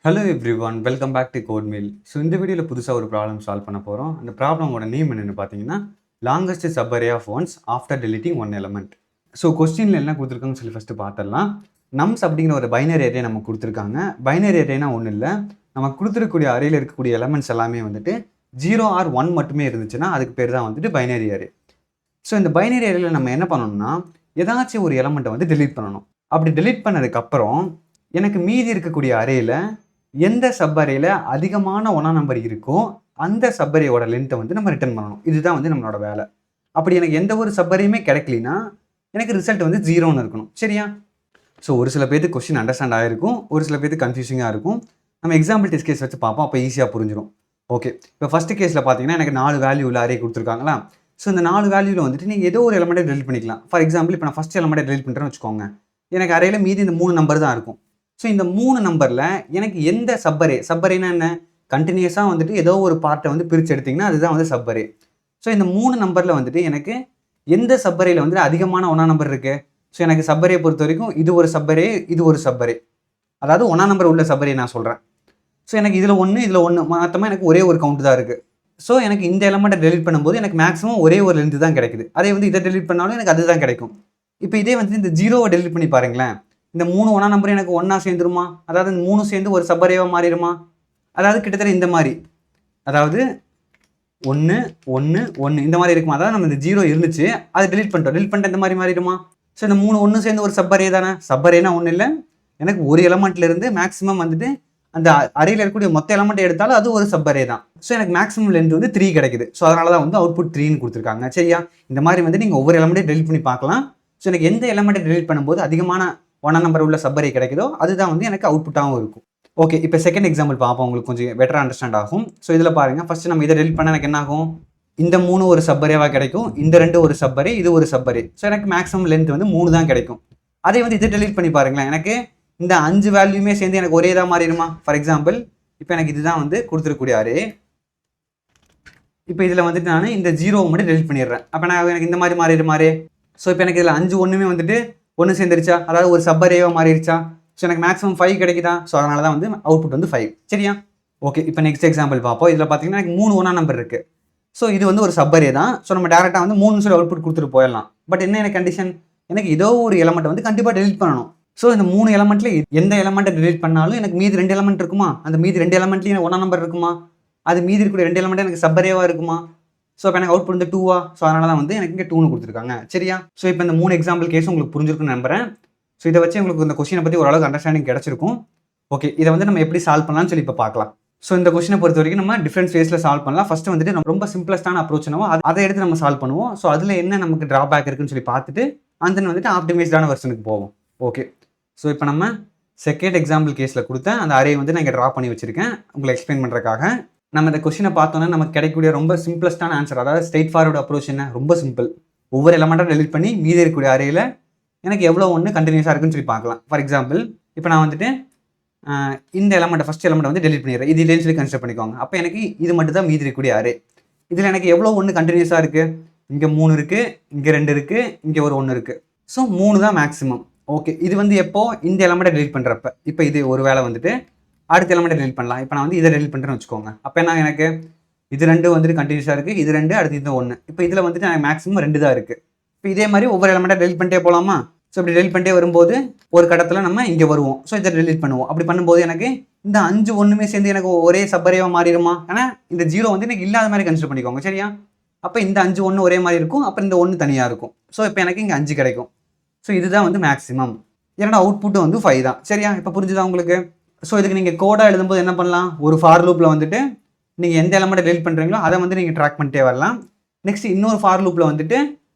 Hello everyone welcome back to Code Meal. So இந்த வீடியோவில் புதுசாக ஒரு ப்ராப்ளம் சால்வ் பண்ண போகிறோம். அந்த ப்ராப்ளமோட நேம் என்னென்னு பார்த்தீங்கன்னா longest subarray of ones after deleting one element. So கொஸ்டினில் என்ன கொடுத்துருக்காங்கன்னு சொல்லி ஃபஸ்ட்டு பார்த்துடலாம். நம்ஸ் அப்படிங்கிற ஒரு பைனரி அரே நமக்கு கொடுத்துருக்காங்க. பைனரி அரேனா ஒன்றும் இல்லை, நமக்கு கொடுத்துருக்கக்கூடிய அரேயில் இருக்கக்கூடிய எலமெண்ட்ஸ் எல்லாமே வந்துட்டு 0 or 1 மட்டுமே இருந்துச்சுன்னா அதுக்கு பேர் தான் வந்துட்டு பைனரி அரே. ஸோ இந்த பைனரி அரேயில் நம்ம என்ன பண்ணணும்னா ஏதாச்சும் ஒரு எலமெண்ட்டை வந்து டெலீட் பண்ணணும். அப்படி டெலீட் பண்ணதுக்கப்புறம் எனக்கு மீதி இருக்கக்கூடிய அரேயில் எந்த சப் அரேல அதிகமான ஒன்றா நம்பர் இருக்கோ அந்த சப் அரேயோட லென்த்தை வந்து நம்ம ரிட்டர்ன் பண்ணணும். இதுதான் வந்து நம்மளோட வேலை. அப்படி எனக்கு எந்த ஒரு சப் அரேயுமே கிடைக்கலனா எனக்கு ரிசல்ட் வந்து 0ன்னு இருக்கணும். சரியா? ஸோ ஒரு சில பேருக்கு கொஸ்டின் அண்டர்ஸ்டாண்ட் ஆகிருக்கும், ஒரு சில பேருக்கு கன்ஃபியூசிங்காக இருக்கும். நம்ம எக்ஸாம்பிள் டெஸ்ட் கேஸ் வச்சு பார்ப்போம், அப்போ ஈஸியாக புரிஞ்சிடும். ஓகே, இப்போ ஃபஸ்ட்டு கேஸில் பார்த்தீங்கன்னா எனக்கு 4 வேல்யூ உள்ள அரே கொடுத்துருக்காங்களா. ஸோ இந்த 4 வேல்யூவில் வந்துட்டு நீங்கள் ஏதோ ஒரு எலமெண்ட்டை டெலிட் பண்ணிக்கலாம். ஃபார் எக்ஸாம்பிள் இப்போ நான் ஃபஸ்ட் எலமெண்ட்டை டெலிட் பண்ணுறேன்னு வச்சுக்கோங்க. எனக்கு அரேல மீதி இந்த 3 நம்பர் தான் இருக்கும். ஸோ இந்த 3 நம்பரில் எனக்கு எந்த சப்பரேனா என்ன, கண்டினியூஸாக வந்துட்டு ஏதோ ஒரு பார்ட்டை வந்து பிரித்து எடுத்திங்கன்னா அதுதான் வந்து சப்பரே. ஸோ இந்த 3 நம்பரில் வந்துட்டு எனக்கு எந்த சப்பரேயில் வந்துட்டு அதிகமான ஒன்றா நம்பர் இருக்குது. ஸோ எனக்கு சப்பரே பொறுத்த வரைக்கும் இது ஒரு சப்பரே, இது ஒரு சப்பரே, அதாவது ஒன்றா நம்பர் உள்ள சப்பரே நான் சொல்கிறேன். ஸோ எனக்கு இதில் 1 இதில் 1 மொத்தமாக எனக்கு ஒரே ஒரு கவுண்ட் தான் இருக்குது. ஸோ எனக்கு இந்த எலமெண்ட்டை டெலிட் பண்ணும்போது எனக்கு மேக்ஸிமம் ஒரே ஒரு லென்த்து தான் கிடைக்குது. அதே வந்து இதை டெலிட் பண்ணாலும் எனக்கு அதுதான் கிடைக்கும். இப்போ இதே வந்து இந்த 0வை டெலிட் பண்ணி பாருங்களேன். இந்த 3 ஒன்றா நம்பர் எனக்கு ஒன்றா சேர்ந்துருமா, அதாவது இந்த 3 சேர்ந்து ஒரு சப்பரேவாக மாறிடுமா, அதாவது கிட்டத்தட்ட இந்த மாதிரி, அதாவது 1 1 1 இந்த மாதிரி இருக்குமா. அதாவது நம்ம இந்த 0 இருந்துச்சு அதை டெலிட் பண்ணிட்டு இந்த மாதிரி மாறிடுமா. ஸோ இந்த 3 1 சேர்ந்து ஒரு சப்பரே தானே. சப்பரேனா ஒன்றும் இல்லை, எனக்கு ஒரு எலமெண்ட்லேருந்து மேக்ஸிமம் வந்துட்டு அந்த அறையில் இருக்கக்கூடிய மொத்த எலமெண்ட் எடுத்தாலும் அது ஒரு சப்பரே தான். ஸோ எனக்கு மேக்ஸிமம் லென்த் வந்து 3 கிடைக்குது. ஸோ அதனால தான் வந்து அவுட்புட் 3ன்னு கொடுத்துருக்காங்க. சரியா? இந்த மாதிரி வந்து நீங்கள் ஒவ்வொரு எலமெண்ட்டையும் டெலிட் பண்ணி பார்க்கலாம். ஸோ எனக்கு எந்த எலமெண்ட்டை டெலிட் பண்ணும்போது அதிகமான ஒன்றா நம்பர் உள்ள சப்பரே கிடைக்குதோ அதுதான் வந்து எனக்கு அவுட்புட்டாகவும் இருக்கும். ஓகே, இப்போ செகண்ட் எக்ஸாம்பிள் பார்ப்போம், உங்களுக்கு கொஞ்சம் பெட்டராக அண்டர்ஸ்டாண்ட் ஆகும். ஸோ இதில் பாருங்கள், ஃபஸ்ட்டு நம்ம இதை டெலிட் பண்ணால் எனக்கு என்ன ஆகும், இந்த 3 ஒரு சப்பரேவாக கிடைக்கும், இந்த 2 ஒரு சப்பரே, இது ஒரு சப்பரே. ஸோ எனக்கு மேக்ஸிமம் லென்த் வந்து 3 தான் கிடைக்கும். அதே வந்து இதை டெலிட் பண்ணி பாருங்களேன், எனக்கு இந்த 5 வேல்யூமே சேர்ந்து எனக்கு ஒரே தான் மாறிடுமா. ஃபார் எக்ஸாம்பிள் இப்போ எனக்கு இதுதான் வந்து கொடுத்துருக்கூடிய அரே. இப்போ இதில் வந்துட்டு நான் இந்த 0 மட்டும் டெலிட் பண்ணிடுறேன். அப்போ நான் எனக்கு இந்த மாதிரி மாறிடுமாறே. ஸோ இப்போ எனக்கு இதில் 5 ஒன்றுமே வந்துட்டு ஒன்று சேர்ந்துருச்சா, அதாவது ஒரு சப்பரேவாக மாறிடுச்சா. ஸோ எனக்கு மேக்ஸிமம் 5 கிடைக்குதா. ஸோ அதனால தான் வந்து அவுட்புட் வந்து 5. சரியா? ஓகே, இப்போ நெக்ஸ்ட் எக்ஸாம்பிள் பார்ப்போம். இதில் பார்த்தீங்கன்னா எனக்கு 3 ஒன்றா நம்பர் இருக்குது. ஸோ இது வந்து ஒரு சப்பரே தான். ஸோ நம்ம டேரெக்டாக வந்து 3 சொல்லி அவுட்புட் கொடுத்துட்டு போயிடலாம். பட் என்ன எனக்கு கண்டிஷன், எனக்கு ஏதோ ஒரு எலமெண்ட்டை வந்து கண்டிப்பாக டெலிட் பண்ணணும். ஸோ இந்த 3 எலமெண்ட்டில் எந்த எலமெண்ட்டை டெலிட் பண்ணாலும் எனக்கு மீதி 2 எலமெண்ட் இருக்குமா, அந்த மீதி 2 எலமெண்ட்லேயும் ஒன்றா நம்பர் இருக்குமா, அது மீதி இருக்கக்கூடிய 2 எலமெண்ட் எனக்கு சப்பரேவாக இருக்குமா. ஸோ இப்போ எனக்கு அவுட்புட் வந்து 2வா. ஸோ அதனால தான் வந்து எனக்கு இங்கே 2ன்னு கொடுத்துருக்காங்க. சரியா? ஸோ இப்போ இந்த 3 எக்ஸாம்பிள் கேஸ் உங்களுக்கு புரிஞ்சிருக்குன்னு நம்புறேன். ஸோ இதை வச்சு உங்களுக்கு இந்த கொஸ்டினை பற்றி ஓரளவுக்கு அண்டர்ஸ்டாண்டிங் கிடச்சிருக்கும். ஓகே, இதை வந்து நம்ம எப்படி சால்வ் பண்ணலாம்னு சொல்லி இப்போ பார்க்கலாம். ஸோ இந்த கொஸ்டினை பொறுத்த வரைக்கும் நம்ம டிஃப்ரெண்ட் ஃபேஸில் சால்வ் பண்ணலாம். ஃபஸ்ட்டு வந்துட்டு நம்ம ரொம்ப சிம்பிளஸ்டான அப்ரோச் என்னவோ அதை எடுத்து நம்ம சால்வ் பண்ணுவோம். ஸோ அதில் என்ன நமக்கு ட்ராபேக் இருக்குன்னு சொல்லி பார்த்துட்டு அந்த வந்துட்டு ஆப்டிமைஸ்டான வெர்ஷனுக்கு போவோம். ஓகே, ஸோ இப்போ நம்ம செகண்ட் எக்ஸாம்பிள் கேஸில் கொடுத்த அந்த அரே வந்து நான் இங்கே ட்ரா பண்ணி வச்சிருக்கேன் உங்களை எக்ஸ்பிளைன் பண்ணுறதுக்காக. நம்ம இந்த கொஸ்டினை பார்த்தோன்னா நமக்கு கிடைக்கக்கூடிய ரொம்ப சிம்பிளஸ்டான ஆன்சர், அதாவது ஸ்ட்ரெயிட் ஃபார்வர்டு அப்ரோச் என்ன, ரொம்ப சிம்பிள். ஒவ்வொரு எலமெண்ட்டாக டெலிட் பண்ணி மீதி இருக்கக்கூடிய அரேயில் எனக்கு எவ்வளோ ஒன்று கண்டினியூஸாக இருக்குன்னு சொல்லி பார்க்கலாம். ஃபார் எக்ஸாம்பிள் இப்போ நான் வந்துட்டு இந்த எலமெண்ட்டை ஃபஸ்ட் எலமெண்ட்டை வந்து டெலிட் பண்ணிடுறேன். இது இல்லைன்னு சொல்லி கன்சிடர் பண்ணிக்கோங்க. அப்போ எனக்கு இது மட்டும் தான் மீதி இருக்கக்கூடிய அரே. இதில் எனக்கு எவ்வளோ ஒன்று கண்டினியூஸாக இருக்குது, இங்கே 3 இருக்குது, இங்கே 2 இருக்குது, இங்கே ஒரு 1 இருக்குது. ஸோ 3 தான் மேக்ஸிமம். ஓகே, இது வந்து எப்போ இந்த எலமெண்ட்டை டெலிட் பண்ணுறப்ப. இப்போ இது ஒரு வேளை வந்துட்டு அடுத்த எலமெண்ட்டை டெலிட் பண்ணலாம். இப்போ நான் வந்து இதை டெலிட் பண்ணுறேன்னு வச்சுக்கோங்க. அப்போ என்ன, எனக்கு இது 2 வந்துட்டு கண்டினியூஸாக இருக்குது, இது 2 அடுத்து இது 1. இப்போ இதில் வந்துட்டு எனக்கு மேக்ஸிமம் 2 தான் இருக்குது. இப்போ இதே மாதிரி ஒவ்வொரு எலமெண்ட்டாக டெலிட் பண்ணிட்டே போகலாமா. ஸோ இப்படி டெலிட் பண்ணிட்டே வரும்போது ஒரு கடத்தில் நம்ம இங்கே வருவோம். ஸோ இதை டெலிட் பண்ணுவோம். அப்படி பண்ணும்போது எனக்கு இந்த 5 ஒன்றுமே சேர்ந்து எனக்கு ஒரே சப்பரேவாக மாறிடுமா. ஏன்னா இந்த 0 வந்து எனக்கு இல்லாத மாதிரி கன்சிடர் பண்ணிக்கோங்க. சரியா? அப்போ இந்த 5 1 ஒரே மாதிரி இருக்கும், அப்புறம் இந்த 1 தனியாக இருக்கும். ஸோ இப்போ எனக்கு இங்கே 5 கிடைக்கும். ஸோ இதுதான் வந்து மேக்ஸிமம். ஏன்னா அவுட்புட்டு வந்து 5 தான். சரியா? இப்போ புரிஞ்சுதா உங்களுக்கு? ஸோ இதுக்கு நீங்கள் கோடாக எழுதும்போது என்ன பண்ணலாம், ஒரு ஃபார் லூப்பில் வந்துட்டு நீங்கள் எந்த எலமெண்ட்டை டெலிட் பண்ணுறீங்களோ அதை வந்து நீங்கள் ட்ராக் பண்ணிட்டே வரலாம். நெக்ஸ்ட் இன்னொரு ஃபார் லூப்பில் வந்துட்டு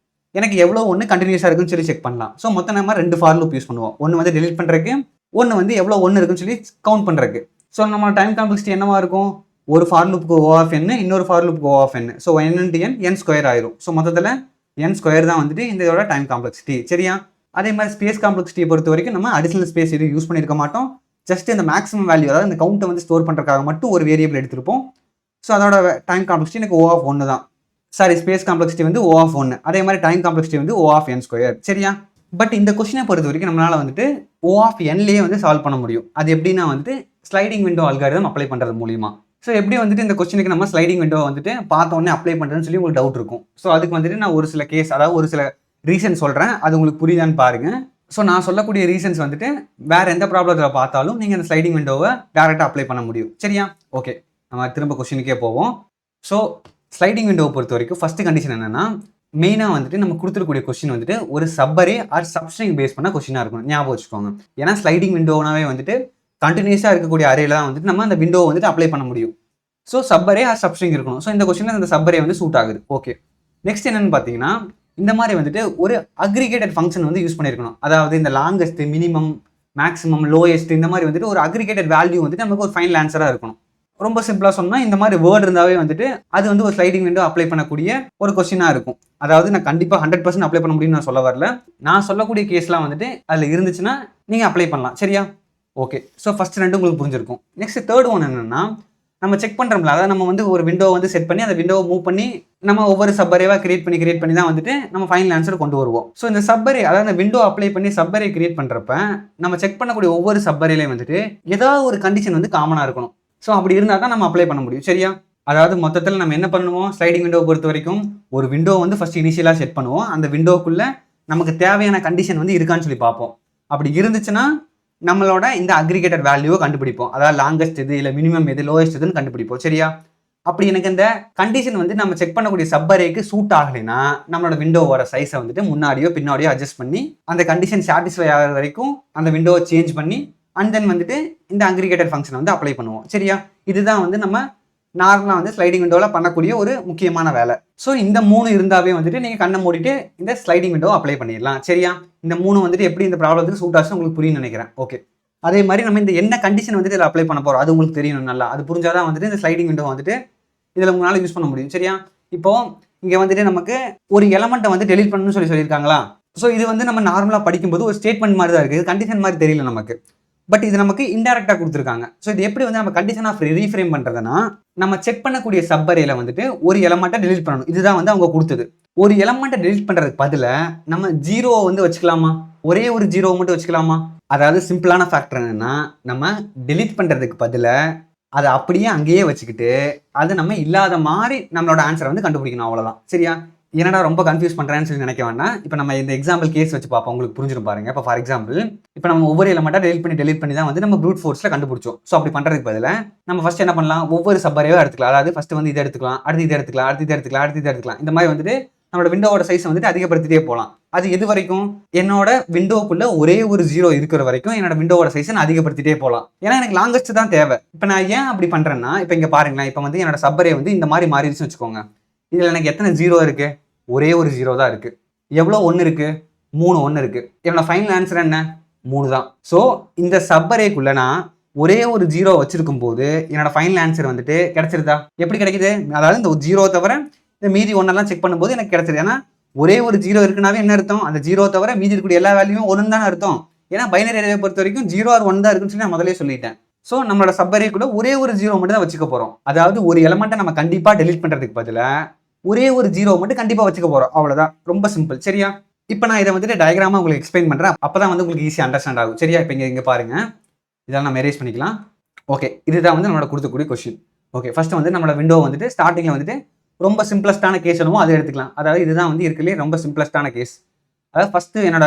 எனக்கு எவ்வளோ ஒன்று கண்டினியூஸாக இருக்குன்னு சொல்லி செக் பண்ணலாம். ஸோ மொத்தம் நம்ம 2 ஃபார் லூப் யூஸ் பண்ணுவோம். ஒன்று வந்து டெலிட் பண்ணுறதுக்கு, ஒன்று வந்து எவ்வளோ ஒன்று இருக்குன்னு சொல்லி கவுண்ட் பண்ணுறதுக்கு. ஸோ நம்ம டைம் காம்ப்ளெக்சிட்டி என்னவா இருக்கும், ஒரு ஃபார் லூப்புக்கு O of n, இன்னொரு ஃபார் லூப்புக்கு O of n. So n into n, n square ஆயிரும். ஸோ மொத்தத்தில் n ஸ்கொயர் தான் வந்துட்டு இந்த இதோட டைம் காம்ப்ளெக்சிட்டி. சரியா? அதே மாதிரி ஸ்பேஸ் காம்ப்ளெக்சிட்டியை பொறுத்த வரைக்கும் நம்ம அடிஷனல் ஸ்பேஸ் எதுவும் யூஸ் பண்ணியிருக்க மாட்டோம். ஜஸ்ட் இந்த மேக்ஸிமம் வேல்யூ, அதாவது இந்த கவுண்ட்டை வந்து ஸ்டோர் பண்ணுறதுக்காக மட்டும் ஒரு வேரியபிள் எடுத்திருப்போம். ஸோ அதோட டைம் காம்ப்ளெக்சிட்டி எனக்கு O of 1 தான். சாரி, ஸ்பேஸ் காம்ப்ளெக்சிட்டி வந்து O of 1. அதே மாதிரி டைம் காம்ப்ளெக்சிட்டி வந்து O of n ஸ்கொயர். சரியா? பட் இந்த கொஸ்டினை பொறுத்த வரைக்கும் நம்மளால் வந்துட்டு O ஆஃப் Nலேயே வந்து சால்வ் பண்ண முடியும். அது எப்படின்னா வந்துட்டு ஸ்லைடிங் விண்டோ அல்காரிதம் அப்ளை பண்ணுறது மூலியமா. ஸோ எப்படி வந்துட்டு இந்த கொஸ்டினுக்கு நம்ம ஸ்லைடிங் விண்டோ வந்துட்டு பார்த்தோன்னே அப்ளை பண்ணுறதுன்னு சொல்லி உங்களுக்கு டவுட் இருக்கும். ஸோ அதுக்கு வந்துட்டு நான் ஒரு சில கேஸ், அதாவது ஒரு சில ரீசன் சொல்கிறேன், அது உங்களுக்கு புரியுதான்னு பாருங்கள். ஸோ நான் சொல்லக்கூடிய ரீசன்ஸ் வந்துட்டு வேறு எந்த ப்ராப்ளத்தில் பார்த்தாலும் நீங்கள் அந்த ஸ்லைடிங் விண்டோவை டேரெக்டாக அப்ளை பண்ண முடியும். சரியா? ஓகே, நம்ம திரும்ப கொஸ்டினுக்கே போவோம். ஸோ ஸ்லைடிங் விண்டோவை பொறுத்த வரைக்கும் ஃபஸ்ட்டு கண்டிஷன் என்னென்னா, மெயினாக வந்துட்டு நம்ம கொடுத்துருக்கூடிய கொஸ்டின் வந்துட்டு ஒரு சப்பரே ஆர் சப்ஸ்ட்ரிங் பேஸ் பண்ண கொஸ்டினாக இருக்கணும். ஞாபகம் வச்சுக்கோங்க. ஏன்னா ஸ்லைடிங் விண்டோனாவே வந்துட்டு கண்டினியூஸாக இருக்கக்கூடிய அரேல தான் வந்துட்டு நம்ம அந்த விண்டோவை வந்துட்டு அப்ளை பண்ண முடியும். ஸோ சப்பரே ஆர் சப்ஸ்ட்ரிங் இருக்கணும். ஸோ இந்த கொஸ்டினில் அந்த சப்பரே வந்து சூட் ஆகுது. ஓகே, நெக்ஸ்ட் என்னென்னு பார்த்தீங்கன்னா, இந்த மாதிரி வந்துட்டு ஒரு அக்ரிகேட்டட் ஃபங்க்ஷன் வந்து யூஸ் பண்ணியிருக்கணும். அதாவது இந்த லாங்கஸ்ட், மினிமம், மேக்ஸிமம், லோயஸ்ட், இந்த மாதிரி வந்துட்டு ஒரு அக்ரிகேட்டட் வேல்யூ வந்துட்டு நமக்கு ஒரு ஃபைனல் ஆன்சராக இருக்கணும். ரொம்ப சிம்பிளாக சொன்னால் இந்த மாதிரி வேர்டு இருந்தாவே வந்துட்டு அது வந்து ஒரு ஸ்லைடிங் விண்டோ அப்ளை பண்ணக்கூடிய ஒரு கொஸ்டினாக இருக்கும். அதாவது நான் கண்டிப்பாக 100% அப்ளை பண்ண முடியும்னு நான் சொல்ல வரல. நான் சொல்லக்கூடிய கேஸ்லாம் வந்துட்டு அதில் இருந்துச்சுன்னா நீங்கள் அப்ளை பண்ணலாம். சரியா? ஓகே, ஸோ ஃபஸ்ட் ரெண்டு உங்களுக்கு புரிஞ்சிருக்கும். நெக்ஸ்ட் தேர்ட் ஒன் என்னென்னா, நம்ம செக் பண்ணுறோம்ல, அதாவது நம்ம வந்து ஒரு விண்டோ வந்து செட் பண்ணி அந்த விண்டோவை மூவ் பண்ணி நம்ம ஒவ்வொரு சப்பரேவாக கிரியேட் பண்ணி தான் வந்துட்டு நம்ம ஃபைனல் ஆன்சர் கொண்டு வருவோம். ஸோ இந்த சப்பரே, அதாவது அந்த விண்டோ அப்ளை பண்ணி சப்பரே கிரியேட் பண்ணுறப்ப நம்ம செக் பண்ணக்கூடிய ஒவ்வொரு சப்பரேலையும் வந்துட்டு ஏதாவது ஒரு கண்டிஷன் வந்து காமனாக இருக்கணும். ஸோ அப்படி இருந்தால் தான் நம்ம அப்ளை பண்ண முடியும். சரியா? அதாவது மொத்தத்தில் நம்ம என்ன பண்ணுவோம், ஸ்லைடிங் விண்டோவை பொறுத்த வரைக்கும் ஒரு விண்டோ வந்து ஃபஸ்ட் இனிஷியலாக செட் பண்ணுவோம். அந்த விண்டோக்குள்ளே நமக்கு தேவையான கண்டிஷன் வந்து இருக்கான்னு சொல்லி பார்ப்போம். அப்படி இருந்துச்சுன்னா நம்மளோட இந்த அக்ரிகேட்டட் வேல்யூவை கண்டுபிடிப்போம். அதாவது லாங்கஸ்ட் எது, இல்லை மினிமம் எது, லோயஸ்ட் எதுன்னு கண்டுபிடிப்போம். சரியா? அப்படி எனக்கு இந்த கண்டிஷன் வந்து நம்ம செக் பண்ணக்கூடிய சப்பரேக்கு சூட் ஆகலைன்னா நம்மளோட விண்டோவோட சைஸை வந்துட்டு முன்னாடியோ பின்னாடியோ அட்ஜஸ்ட் பண்ணி அந்த கண்டிஷன் சாட்டிஸ்ஃபை ஆகிற வரைக்கும் அந்த விண்டோவை சேஞ்ச் பண்ணி அண்ட் தென் வந்துட்டு இந்த அக்ரிகேட்டட் ஃபங்க்ஷனை வந்து அப்ளை பண்ணுவோம். சரியா? இதுதான் வந்து நம்ம நார்மலாக வந்து ஸ்லைடிங் விண்டோவில் பண்ணக்கூடிய ஒரு முக்கியமான வேலை. ஸோ இந்த 3 இருந்தாவே வந்துட்டு நீங்கள் கண்ணை மூடிட்டு இந்த ஸ்லைடிங் விண்டோ அப்ளை பண்ணிடலாம். சரியா? இந்த 3 வந்துட்டு எப்படி இந்த ப்ராப்ளத்துக்கு சூட் ஆச்சு உங்களுக்கு புரியும்னு நினைக்கிறேன். ஓகே, அதே மாதிரி நம்ம இந்த என்ன கண்டிஷன் வந்துட்டு இதில் அப்ளை பண்ண போகிறோம் அது உங்களுக்கு தெரியணும் நல்லா. அது புரிஞ்சாதான் வந்துட்டு இந்த ஸ்லைடிங் விண்டோ வந்துட்டு இதில் உங்களால் யூஸ் பண்ண முடியும். சரியா? இப்போ இங்கே வந்துட்டு நமக்கு ஒரு எலமெண்ட்டை வந்து டெலிட் பண்ணணும்னு சொல்லியிருக்காங்களா. ஸோ இது வந்து நம்ம நார்மலாக படிக்கும்போது ஒரு ஸ்டேட்மெண்ட் மாதிரி தான் இருக்குது. இது கண்டிஷன் மாதிரி தெரியல நமக்கு. பட் இது நமக்கு இன்டெரக்டாக கொடுத்துருக்காங்க. ஸோ இது எப்படி வந்து நம்ம கண்டிஷன் ஆஃப் ரீஃப்ரேம் பண்ணுறதுனா, நம்ம செக் பண்ணக்கூடிய சப்பரேல வந்துட்டு ஒரு எலமெண்ட்டை டெலிட் பண்ணணும். இதுதான் வந்து அவங்க கொடுத்தது. ஒரு எலமெண்ட்டை டெலிட் பண்ணுறதுக்கு பதிலாக நம்ம 0 வந்து வச்சுக்கலாமா, ஒரே ஒரு 0 மட்டும் வச்சுக்கலாமா? அதாவது சிம்பிளான ஃபேக்டர் என்னன்னா, நம்ம டெலிட் பண்ணுறதுக்கு பதிலாக அதை அப்படியே அங்கேயே வச்சுக்கிட்டு அது நம்ம இல்லாத மாதிரி நம்மளோட ஆன்சரை வந்து கண்டுபிடிக்கணும். அவ்வளோதான். சரியா? என்னடா ரொம்ப கன்ஃபியூஸ் பண்ணுறேன்னு சொல்லி நினைக்க வேண்டாம். இப்போ நம்ம இந்த எக்ஸாம்பிள் கேஸ் வச்சு பார்ப்போம், உங்களுக்கு புரிஞ்சிடும் பாருங்க. இப்போ ஃபார் எக்ஸாம்பிள், இப்போ நம்ம ஒவ்வொரு எலமெண்ட்டாக டெலிட் பண்ணி தான் வந்து நம்ம ப்ரூட் ஃபோர்ஸில் கண்டுபிடிச்சோம். ஸோ அப்படி பண்ணுறதுக்கு பதிலாக நம்ம ஃபஸ்ட் என்ன பண்ணலாம், ஒவ்வொரு சப்பரையோ எடுத்துக்கலாம். அதாவது ஃபஸ்ட் வந்து இதை எடுத்துக்கலாம், அடுத்து இதை எடுத்துக்கலாம், அடுத்து இதை எடுத்துக்கலாம், அடுத்து இதை எடுத்துக்கலாம். இந்த மாதிரி வந்துட்டு நம்மளோட விண்டோவோட சைஸை வந்துட்டு அதிகப்படுத்திட்டே போகலாம். அது எது வரைக்கும், என்னோட விண்டோக்குள்ள ஒரே ஒரு 0 இருக்கிற வரைக்கும் என்னோட விண்டோவோட சைஸை நான் அதிகப்படுத்திட்டே போகலாம். ஏன்னா எனக்கு லாங்கஸ்ட் தான் தேவை. இப்போ நான் ஏன் அப்படி பண்ணுறேன்னா, இப்போ இங்கே பாருங்களேன், இப்போ வந்து என்னோட சப்பரே வந்து இந்த மாதிரி மாறிடுச்சுன்னு வச்சுக்கோங்க. இதில் எனக்கு எத்தனை 0 இருக்குது, ஒரே ஒரு 0 தான் இருக்குது. எவ்வளோ 1 இருக்குது, 3 1 இருக்குது. என்னோட ஃபைனல் ஆன்சர் என்ன, 3 தான். ஸோ இந்த சப்பரேக்குள்ள நான் ஒரே ஒரு 0 வச்சிருக்கும் போது என்னோட ஃபைனல் ஆன்சர் வந்துட்டு கிடைச்சிருதா? எப்படி கிடைக்குது, அதாவது இந்த 0 தவிர இந்த மீதி 1 செக் பண்ணும்போது எனக்கு கிடைச்சிருது. ஏன்னா ஒரே ஒரு 0 இருக்குனாவே என்ன அர்த்தம், அந்த 0 தவிர மீதி இருக்கக்கூடிய எல்லா வேல்யூவும் 1 தான் அர்த்தம். ஏன்னா பைனரி அரேவை பொறுத்த வரைக்கும் 0 or 1 தான் இருக்குன்னு சொல்லி நான் முதலே சொல்லிட்டேன். ஸோ நம்மளோட சப்பரேக்குள்ள ஒரே ஒரு 0 மட்டும் தான் வச்சுக்க போகிறோம். அதாவது ஒரு எலமெண்ட்டை நம்ம கண்டிப்பாக டெலிட் பண்ணுறதுக்கு பதிலாக ஒரே ஒரு 0 மட்டும் கண்டிப்பாக வச்சுக்க போகிறோம். அவ்வளோதான், ரொம்ப சிம்பிள். சரியா? இப்போ நான் இதை வந்துட்டு டயக்ராமாக உங்களுக்கு எக்ஸ்பிளைன் பண்ணுறேன். அப்போ தான் வந்து உங்களுக்கு ஈஸியாக அண்டர்ஸ்டாண்ட் ஆகும். சரியா? இப்போ இங்கே பாருங்கள், இதெல்லாம் நம்ம எரேஸ் பண்ணிக்கலாம். ஓகே, இதுதான் வந்து நம்மளோட கொடுக்கக்கூடிய கொஸ்டின். ஓகே, ஃபர்ஸ்ட் வந்து நம்மளோட விண்டோ வந்துட்டு ஸ்டார்டிங்கில் வந்துட்டு ரொம்ப சிம்பிளஸ்டான கேஸ் என்னமோ அதை எடுத்துக்கலாம். அதாவது இதுதான் வந்து இருக்குல்லே ரொம்ப சிம்பிளஸ்டான கேஸ். அதாவது ஃபஸ்ட்டு என்னோட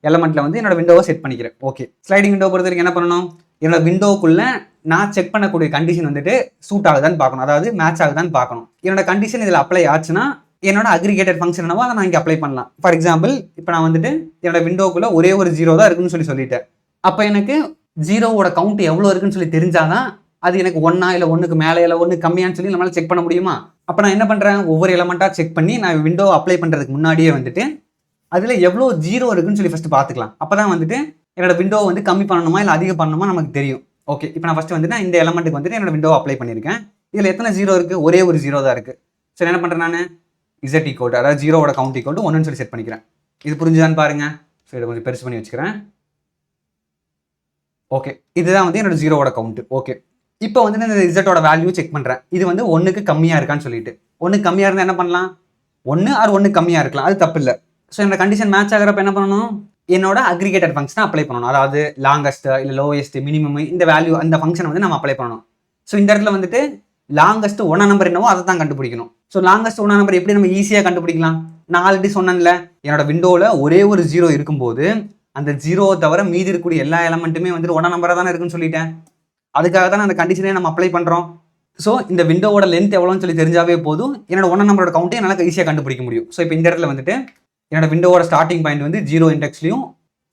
எலமெண்ட்டில் வந்து என்னோட விண்டோவை செட் பண்ணிக்கிறேன். ஓகே, ஸ்லைடிங் விண்டோ பொறுத்த வரைக்கும் என்ன பண்ணணும், என்னோட விண்டோக்குள்ளே நான் செக் பண்ணக்கூடிய கண்டிஷன் வந்துட்டு சூட் ஆகுதான்னு பார்க்கணும், அதாவது மேட்ச் ஆகுதான்னு பார்க்கணும். என்னோட கண்டிஷன் இதில் அப்ளை ஆச்சுன்னா என்னோட அக்ரிகேட்டட் ஃபங்க்ஷன் என்னவோ அதை நான் இங்கே அப்ளை பண்ணலாம். ஃபார் எக்ஸாம்பிள், இப்போ நான் வந்துட்டு என்னோட விண்டோக்குள்ளே ஒரே ஒரு 0 தான் இருக்குன்னு சொல்லிட்டேன். அப்போ எனக்கு 0வோட கவுண்ட் எவ்வளோ இருக்குன்னு சொல்லி தெரிஞ்சாதான் அது எனக்கு 1 இல்லை 1க்கு மேலே இல்லை 1 கம்மியான்னு சொல்லி நம்மளால் செக் பண்ண முடியுமா? அப்போ நான் என்ன பண்ணுறேன், ஒவ்வொரு எலமெண்ட்டாக செக் பண்ணி நான் விண்டோ அப்ளை பண்ணுறதுக்கு முன்னாடியே வந்துட்டு அதில் எவ்வளோ 0 இருக்குன்னு சொல்லி ஃபஸ்ட்டு பார்த்துக்கலாம். அப்போ தான் வந்துட்டு என்னோட விண்டோ வந்து கம்மி பண்ணணுமா இல்லை அதிகம் பண்ணணுமா நமக்கு தெரியும். ஓகே, இப்போ நான் ஃபஸ்ட்டு வந்துட்டு இந்த எலமெண்ட்டுக்கு வந்துட்டு என்னோட விண்டோ அப்ளை பண்ணியிருக்கேன். இதில் எத்தனை 0 இருக்குது, ஒரே ஒரு 0 தான் இருக்குது. சரி, என்ன பண்ணுறேன், நான் Z ஈக்குவல், அதாவது 0வோட கவுண்ட் ஈக்குவல் 1ன்னு சொல்லி செட் பண்ணிக்கிறேன். இது புரிஞ்சுதான்னு பாருங்கள். ஸோ இதை கொஞ்சம் பெருசு பண்ணி வச்சுக்கிறேன். ஓகே, இதுதான் வந்து என்னோட 0வோட கவுண்ட். ஓகே, இப்போ வந்து இந்த Z வேல்யூ செக் பண்ணுறேன். இது வந்து 1க்கு கம்மியாக இருக்கான்னு சொல்லிட்டு, 1க்கு கம்மியாக இருந்தால் என்ன பண்ணலாம், 1 or 1க்கு கம்மியாக இருக்கலாம், அது தப்பு இல்லை. ஸோ என்னோட கண்டிஷன் மேட்ச் ஆகிறப்ப என்ன பண்ணணும், என்னோட அக்ரிகேட்டட் ஃபங்க்ஷனை அப்ளை பண்ணணும். அதாவது லாங்கஸ்ட் இல்லை லோயஸ்ட் மினிமம் இந்த வேல்யூ அந்த ஃபங்க்ஷனை வந்து நம்ம அப்ளை பண்ணணும். ஸோ இந்த இடத்துல வந்துட்டு லாங்கஸ்ட் ஒன்னா நம்பர் என்னவோ அதை தான் கண்டுபிடிக்கணும். ஸோ லாங்கஸ்ட் ஒன்னா நம்பர் எப்படி நம்ம ஈஸியாக கண்டுபிடிக்கலாம்? நான் ஆல்ரெடி சொன்னேன்ல, என்னோட விண்டோவில் ஒரே ஒரு 0 இருக்கும்போது அந்த 0 தவிர மீதி இருக்கக்கூடிய எல்லா எலமெண்ட்டுமே வந்துட்டு ஒன்னா நம்பராக தானே இருக்குன்னு சொல்லிட்டேன். அதுக்காக தான் அந்த கண்டிஷனே நம்ம அப்ளை பண்ணுறோம். ஸோ இந்த விண்டோவோட லென்த் எவ்வளோன்னு சொல்லி தெரிஞ்சாவே போதும், என்னோட ஒன்னா நம்பரோட கவுண்ட்டை என்னால் ஈஸியாக கண்டுபிடிக்க முடியும். ஸோ இப்போ இந்த இடத்துல வந்துட்டு என்னோட விண்டோவோட ஸ்டார்டிங் பாயிண்ட் வந்து 0 இண்டெக்ஸ்லையும்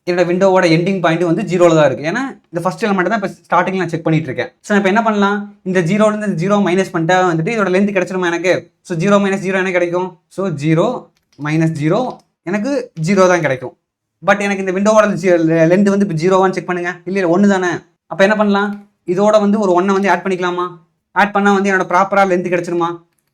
என்னோட விண்டோவோட எண்டிங் பாயிண்ட் வந்து 0ல தான் இருக்குது. ஏன்னா இந்த ஃபர்ஸ்ட் எலமெண்ட் தான் இப்போ ஸ்டார்டிங் நான் செக் பண்ணிட்டு இருக்கேன். ஸோ இப்போ என்ன பண்ணலாம், இந்த 0லேருந்து இந்த 0 மைனஸ் பண்ணிட்டா வந்துட்டு இதோட லென்த் கிடைச்சிருமா எனக்கு? ஸோ 0 - 0 என்ன கிடைக்கும்? ஸோ 0 - 0 எனக்கு 0 தான் கிடைக்கும். பட் எனக்கு இந்த விண்டோவோட லென்த் வந்து இப்போ 0வான்னு செக் பண்ணுங்க. இல்லை 1 தானே. அப்போ என்ன பண்ணலாம், இதோட வந்து ஒரு 1 வந்து ஆட் பண்ணிக்கலாமா? ஆட் பண்ணால் வந்து என்னோட ப்ராப்பராக லென்த் கிடைச்சிருமா?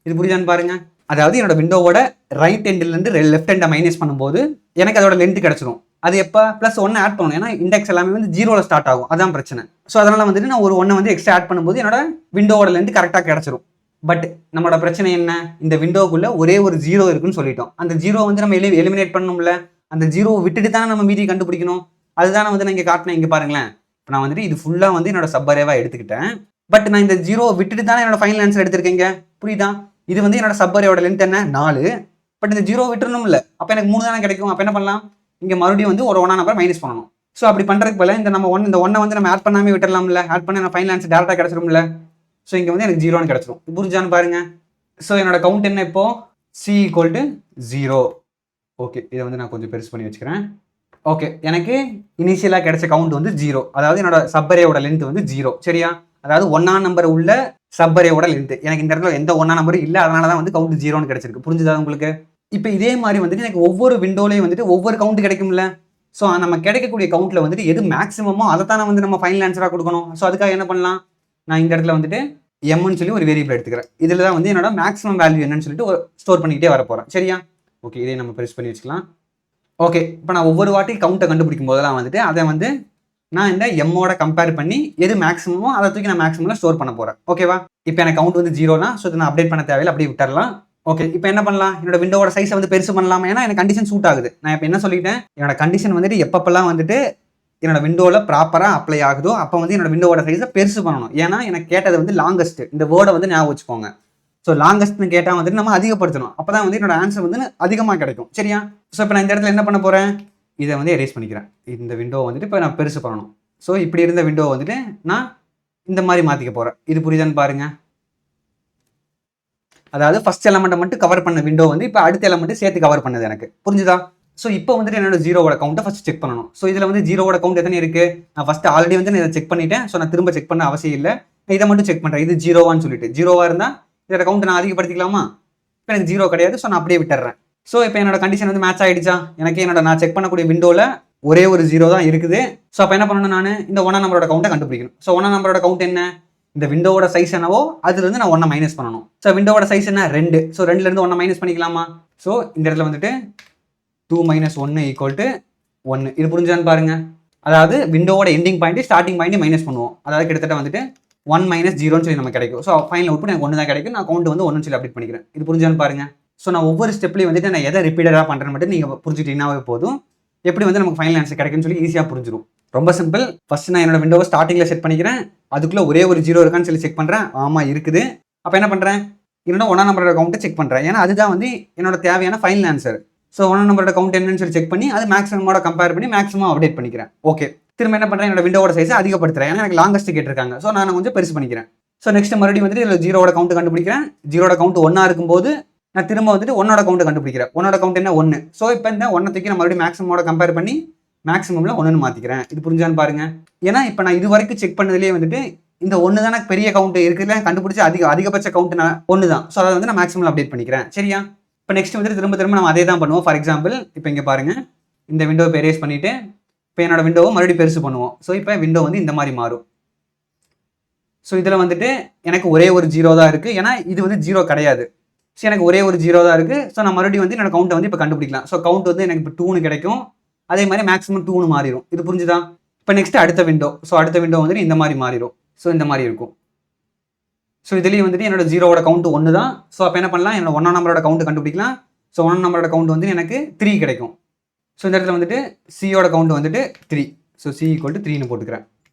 இது புரியுதான்னு பாருங்க. அதாவது என்னோட விண்டோவோட ரைட் ஹேண்டிலேருந்து லெஃப்ட் ஹேண்டை மைனஸ் பண்ணும்போது எனக்கு அதோட லென்த் கிடைச்சிடும். அது எப்போ +1 ஆட் பண்ணணும். ஏன்னா இண்டெக்ஸ் எல்லாமே வந்து 0ல ஸ்டார்ட் ஆகும், அதான் பிரச்சனை. ஸோ அதனால வந்துட்டு நான் ஒரு 1 வந்து எக்ஸ்ட்ரா ஆட் பண்ணும்போது என்னோட விண்டோவோட லென்த் கரெக்டாக கிடைச்சிரும். பட் நம்மளோட பிரச்சனை என்ன, இந்த விண்டோக்குள்ள ஒரே ஒரு 0 இருக்குன்னு சொல்லிட்டோம். அந்த 0 வந்து நம்ம எலிமினேட் பண்ணணும்ல. அந்த 0 விட்டுட்டு தானே நம்ம மீதி கண்டுபிடிக்கணும். அதுதானே வந்து நான் இங்கே காட்டினேன். இங்கே பாருங்களேன், இப்போ நான் வந்துட்டு இது ஃபுல்லாக வந்து என்னோட சப்பரேவாக எடுத்துக்கிட்டேன். பட் நான் இந்த 0 விட்டுட்டு தானே என்னோட ஃபைனல் ஆன்சர் எடுத்திருக்கேங்க. புரியுதா? இது வந்து என்னோட சப்பரேவோட லென்த் என்ன 4. பட் இந்த 0 விட்டுறணும் இல்லை. அப்போ எனக்கு 3 தானே கிடைக்கும். அப்போ என்ன பண்ணலாம், இங்கே மறுபடியும் வந்து ஒரு 1 நம்பர் மைனஸ் பண்ணணும். ஸோ அப்படி பண்ணுறதுக்கு போல இந்த நம்ம இந்த 1 வந்து நம்ம ஆட் பண்ணாமே விட்டுறலாம்ல. ஆட் பண்ண நான் ஃபைனல் ஆன்சர் டேரக்டாக கிடைச்சிரும்ல. ஸோ இங்கே வந்து எனக்கு 0ன்னு கிடைச்சிரும். புரிஞ்சான்னு பாருங்க. ஸோ என்னோட கவுண்ட் என்ன இப்போ C = 0. ஓகே, இதை வந்து நான் கொஞ்சம் பெருசு பண்ணி வச்சுக்கிறேன். ஓகே, எனக்கு இனிஷியலாக கிடைச்ச கவுண்ட் வந்து 0. அதாவது என்னோட சப்பரேவோட லென்த் வந்து 0. சரியா? அதாவது 1ஆம் நம்பர் உள்ள சப்பரேவோட லென்த். எனக்கு இந்த இடத்துல எந்த 1ஆம் நம்பரும் இல்லை, அதனால தான் வந்து கவுண்ட் 0ன்னு கிடைச்சிருக்கு. புரிஞ்சுதா உங்களுக்கு? இப்போ இதே மாதிரி வந்துட்டு எனக்கு ஒவ்வொரு விண்டோலையும் வந்துட்டு ஒவ்வொரு கவுண்ட் கிடைக்கும்ல. ஸோ நம்ம கிடைக்கக்கூடிய கவுண்ட்ல வந்துட்டு எது மேக்ஸிமமோ அதை தானே வந்து நம்ம ஃபைனல் ஆன்சராக கொடுக்கணும். ஸோ அதுக்காக என்ன பண்ணலாம், நான் இந்த இடத்துல வந்துட்டு எம்னு சொல்லி ஒரு வேரியபிள் எடுத்துக்கிறேன். இதில் தான் வந்து என்னோட மேக்ஸிமம் வேல்யூ என்னன்னு சொல்லிட்டு ஸ்டோர் பண்ணிக்கிட்டே வர போகிறேன். சரியா? ஓகே, இதே நம்ம பெருசு பண்ணி வச்சுக்கலாம். ஓகே, இப்போ நான் ஒவ்வொரு வாட்டி கவுண்ட்டை கண்டுபிடிக்கும் போதெல்லாம் வந்துட்டு அதை வந்து நான் இந்த எம்மோட கம்பேர் பண்ணி எது மேக்ஸிமமோ அதை தூக்கி நான் மேக்ஸிமம்ல ஸ்டோர் பண்ண போகிறேன். ஓகேவா? இப்போ எனக்கு கவுண்ட் வந்து 0னா, ஸோ இதை நான் அப்டேட் பண்ண தேவையில்லை, அப்படியே விட்டுறலாம். ஓகே, இப்போ என்ன பண்ணலாம், என்னோட விண்டோவோட சைஸை வந்து பெருசு பண்ணலாமா? ஏன்னா எனக்கு கண்டிஷன் சூட் ஆகுது. நான் இப்போ என்ன சொல்லிட்டேன், என்னோட கண்டிஷன் வந்துட்டு எப்பப்பெல்லாம் வந்துட்டு என்னோட விண்டோவில் ப்ராப்பராக அப்ளை ஆகுதோ அப்போ வந்து என்னோட விண்டோவோட சைஸை பெருசு பண்ணணும். ஏன்னா எனக்கு கேட்டது வந்து லாங்கஸ்ட். இந்த வேர்டை வந்து ஞாபகம் வச்சுக்கோங்க. ஸோ லாங்கஸ்ட்னு கேட்டால் வந்துட்டு நம்ம அதிகப்படுத்தணும். அப்போ தான் வந்து என்னோட ஆன்சர் வந்து அதிகமாக கிடைக்கும். சரியா? ஸோ இப்போ நான் இந்த இடத்துல என்ன பண்ண போகிறேன், இதை வந்து எரேஸ் பண்ணிக்கிறேன். இந்த விண்டோ வந்துட்டு இப்போ நான் பெருசு பண்ணணும். ஸோ இப்படி இருந்த விண்டோ வந்துட்டு நான் இந்த மாதிரி மாற்றிக்க போகிறேன். இது புரியுதான்னு பாருங்க. அதாவது ஃபர்ஸ்ட் எலமெண்ட்டை மட்டும் கவர் பண்ண விண்டோ வந்து இப்போ அடுத்த எலமெண்ட்டு சேர்த்து கவர் பண்ணுது. எனக்கு புரிஞ்சுதா? ஸோ இப்போ வந்துட்டு என்னோட 0வோட கவுண்ட்டை ஃபஸ்ட் செக் பண்ணணும். ஸோ இதில் வந்து 0வோட கவுண்ட் எத்தனை இருக்குது, நான் ஃபஸ்ட்டு ஆல்ரெடி வந்து நான் இதை செக் பண்ணிட்டேன். ஸோ நான் திரும்ப செக் பண்ண அவசியம் இல்லை. நான் இதை மட்டும் செக் பண்ணுறேன். இது 0வான்னு சொல்லிட்டு 0வா இருந்தால் இதோட கவுண்ட் நான் அதிகப்படுத்திக்கலாமா? இப்போ எனக்கு 0 கிடையாது. ஸோ நான் அப்படியே விட்டுறேன். ஸோ இப்போ என்னோட கண்டிஷன் வந்து மேட்ச் ஆகிடுச்சா? எனக்கு என்னோட நான் செக் பண்ணக்கூடிய விண்டோவில் ஒரே ஒரு 0 தான் இருக்குது. ஸோ அப்போ என்ன பண்ணணும், நான் இந்த 1 நம்பரோட கவுண்ட்டை கண்டுபிடிக்கணும். ஸோ 1 நம்பரோட கவுண்ட் என்ன, இந்த விண்டோவோட சைஸ் என்னவோ அதுலேருந்து நான் 1 மைனஸ் பண்ணணும். ஸோ விண்டோவோட சைஸ் என்ன 2. ஸோ 2லேருந்து 1 மைனஸ் பண்ணிக்கலாமா? ஸோ இந்த இடத்துல வந்துட்டு 2 - 1 = 1. இது புரிஞ்சான்னு பாருங்க. அதாவது விண்டோவோட ending point starting point minus பண்ணுவோம். அதாவது கிட்டத்தட்ட வந்துட்டு 1 - 0ன்னு சொல்லி நம்ம கிடைக்கும். ஸோ ஃபைனல் அவுட்புட் எனக்கு 1 தான் கிடைக்கும். நான் கவுண்ட் வந்து 1ன்னு சொல்லி அப்டேட் பண்ணிக்கிறேன். இது புரிஞ்சான்னு பாருங்க. ஸோ நான் ஒவ்வொரு ஸ்டெப்லையும் வந்துட்டு நான் எதை ரிப்பீட்டடாக பண்ணுறேன்னு மட்டும் நீங்கள் புரிஞ்சுக்கிட்டீங்கன்னாவே போதும். எப்படி வந்து நமக்கு ஃபைனல் ஆன்சர் கிடைக்குன்னு சொல்லி ஈஸியாக புரிஞ்சிடும். ரொம்ப சிம்பிள். ஃபர்ஸ்ட் நான் என்னோட விண்டோவை ஸ்டார்டிங்கில் செட் பண்ணிக்கிறேன். அதுக்குள்ளே ஒரே ஒரு 0 இருக்கான்னு சொல்லி செக் பண்ணுறேன். ஆமாம் இருக்குது. அப்போ என்ன பண்ணுறேன், என்னோட 1ஆம் நம்பரோட கவுண்ட்டை செக் பண்ணுறேன். ஏன்னா அதுதான் வந்து என்னோட தேவையான ஃபைனல் ஆன்சர். ஸோ 1ஆம் நம்பரோட கவுண்ட் என்னன்னு சொல்லி செக் பண்ணி அது மேக்ஸிமமோட கம்பேர் பண்ணி மேக்ஸிமம் அப்டேட் பண்ணிக்கிறேன். ஓகே, திரும்ப என்ன பண்ணுறேன், என்னோட விண்டோவோட சைஸை அதிகப்படுத்துறேன். ஏன்னா எனக்கு லாங்கஸ்ட் கேட்டிருக்காங்க. ஸோ நான் கொஞ்சம் பெருசு பண்ணிக்கிறேன். ஸோ நெக்ஸ்ட் மறுபடியும் வந்துட்டு இதில் 0வோட கவுண்ட் கண்டுபிடிக்கிறேன். 0வோட கவுண்ட் 1ஆ இருக்கும்போது நான் திரும்ப வந்துட்டு 1ஓட கவுண்ட் கண்டுபிடிக்கிறேன். 1ஓட கவுண்ட் என்ன 1. ஸோ இப்போ இந்த 1 தூக்கி நான் மறுபடியும் மேக்ஸிமமோட கம்பேர் பண்ணி மேக்ஸிமம்ல 1ன்னு மாற்றிக்கிறேன். இது புரிஞ்சான்னு பாருங்க. ஏன்னா இப்போ நான் இது வரைக்கும் செக் பண்ணதுலேயே வந்துட்டு இந்த 1 தான் பெரிய கவுண்ட் இருக்குதுல கண்டுபிடிச்சி அதிகபட்ச கவுண்ட் நான் 1 தான். ஸோ அதை வந்து நான் மேக்ஸிமம் அப்டேட் பண்ணிக்கிறேன். சரியா? இப்போ நெக்ஸ்ட் வந்துட்டு திரும்ப நம்ம அதே தான் பண்ணுவோம். ஃபார் எக்ஸாம்பிள் இப்போ இங்கே பாருங்க, இந்த விண்டோவை எரேஸ் பண்ணிவிட்டு இப்போ என்னோட விண்டோவை மறுபடியும் பெருசு பண்ணுவோம். ஸோ இப்போ விண்டோ வந்து இந்த மாதிரி மாறும். ஸோ இதில் வந்துட்டு எனக்கு ஒரே ஒரு 0 தான் இருக்குது. ஏன்னா இது வந்து 0 கிடையாது. ஸோ எனக்கு ஒரே ஒரு 0 தான் இருக்குது. ஸோ நான் மறுபடியும் வந்து என்னோட கவுண்ட்டை வந்து இப்போ கண்டுபிடிக்கலாம். ஸோ கவுண்ட் வந்து எனக்கு இப்போ 2ன்னு கிடைக்கும். அதே மாதிரி மேக்ஸிமம் 2ன்னு மாறிடும். இது புரிஞ்சுதா? இப்போ நெக்ஸ்ட் அடுத்த விண்டோ. ஸோ அடுத்த விண்டோ வந்துட்டு இந்த மாதிரி மாறிடும். ஸோ இந்த மாதிரி இருக்கும். ஸோ இதுலேயும் வந்துட்டு என்னோட 0வோட கவுண்ட் 1 தான். ஸோ அப்போ என்ன பண்ணலாம், என்னோட 1ஆம் நம்பரோட கவுண்ட் கண்டுபிடிக்கலாம். ஸோ 1ஆம் நம்பரோட கவுண்ட் வந்து எனக்கு 3 கிடைக்கும். ஸோ இந்த இடத்துல வந்துட்டு சியோட கவுண்ட் வந்துட்டு 3. ஸோ சி ஈக்குவல் டு 3ன்னு போட்டுக்கிறேன்.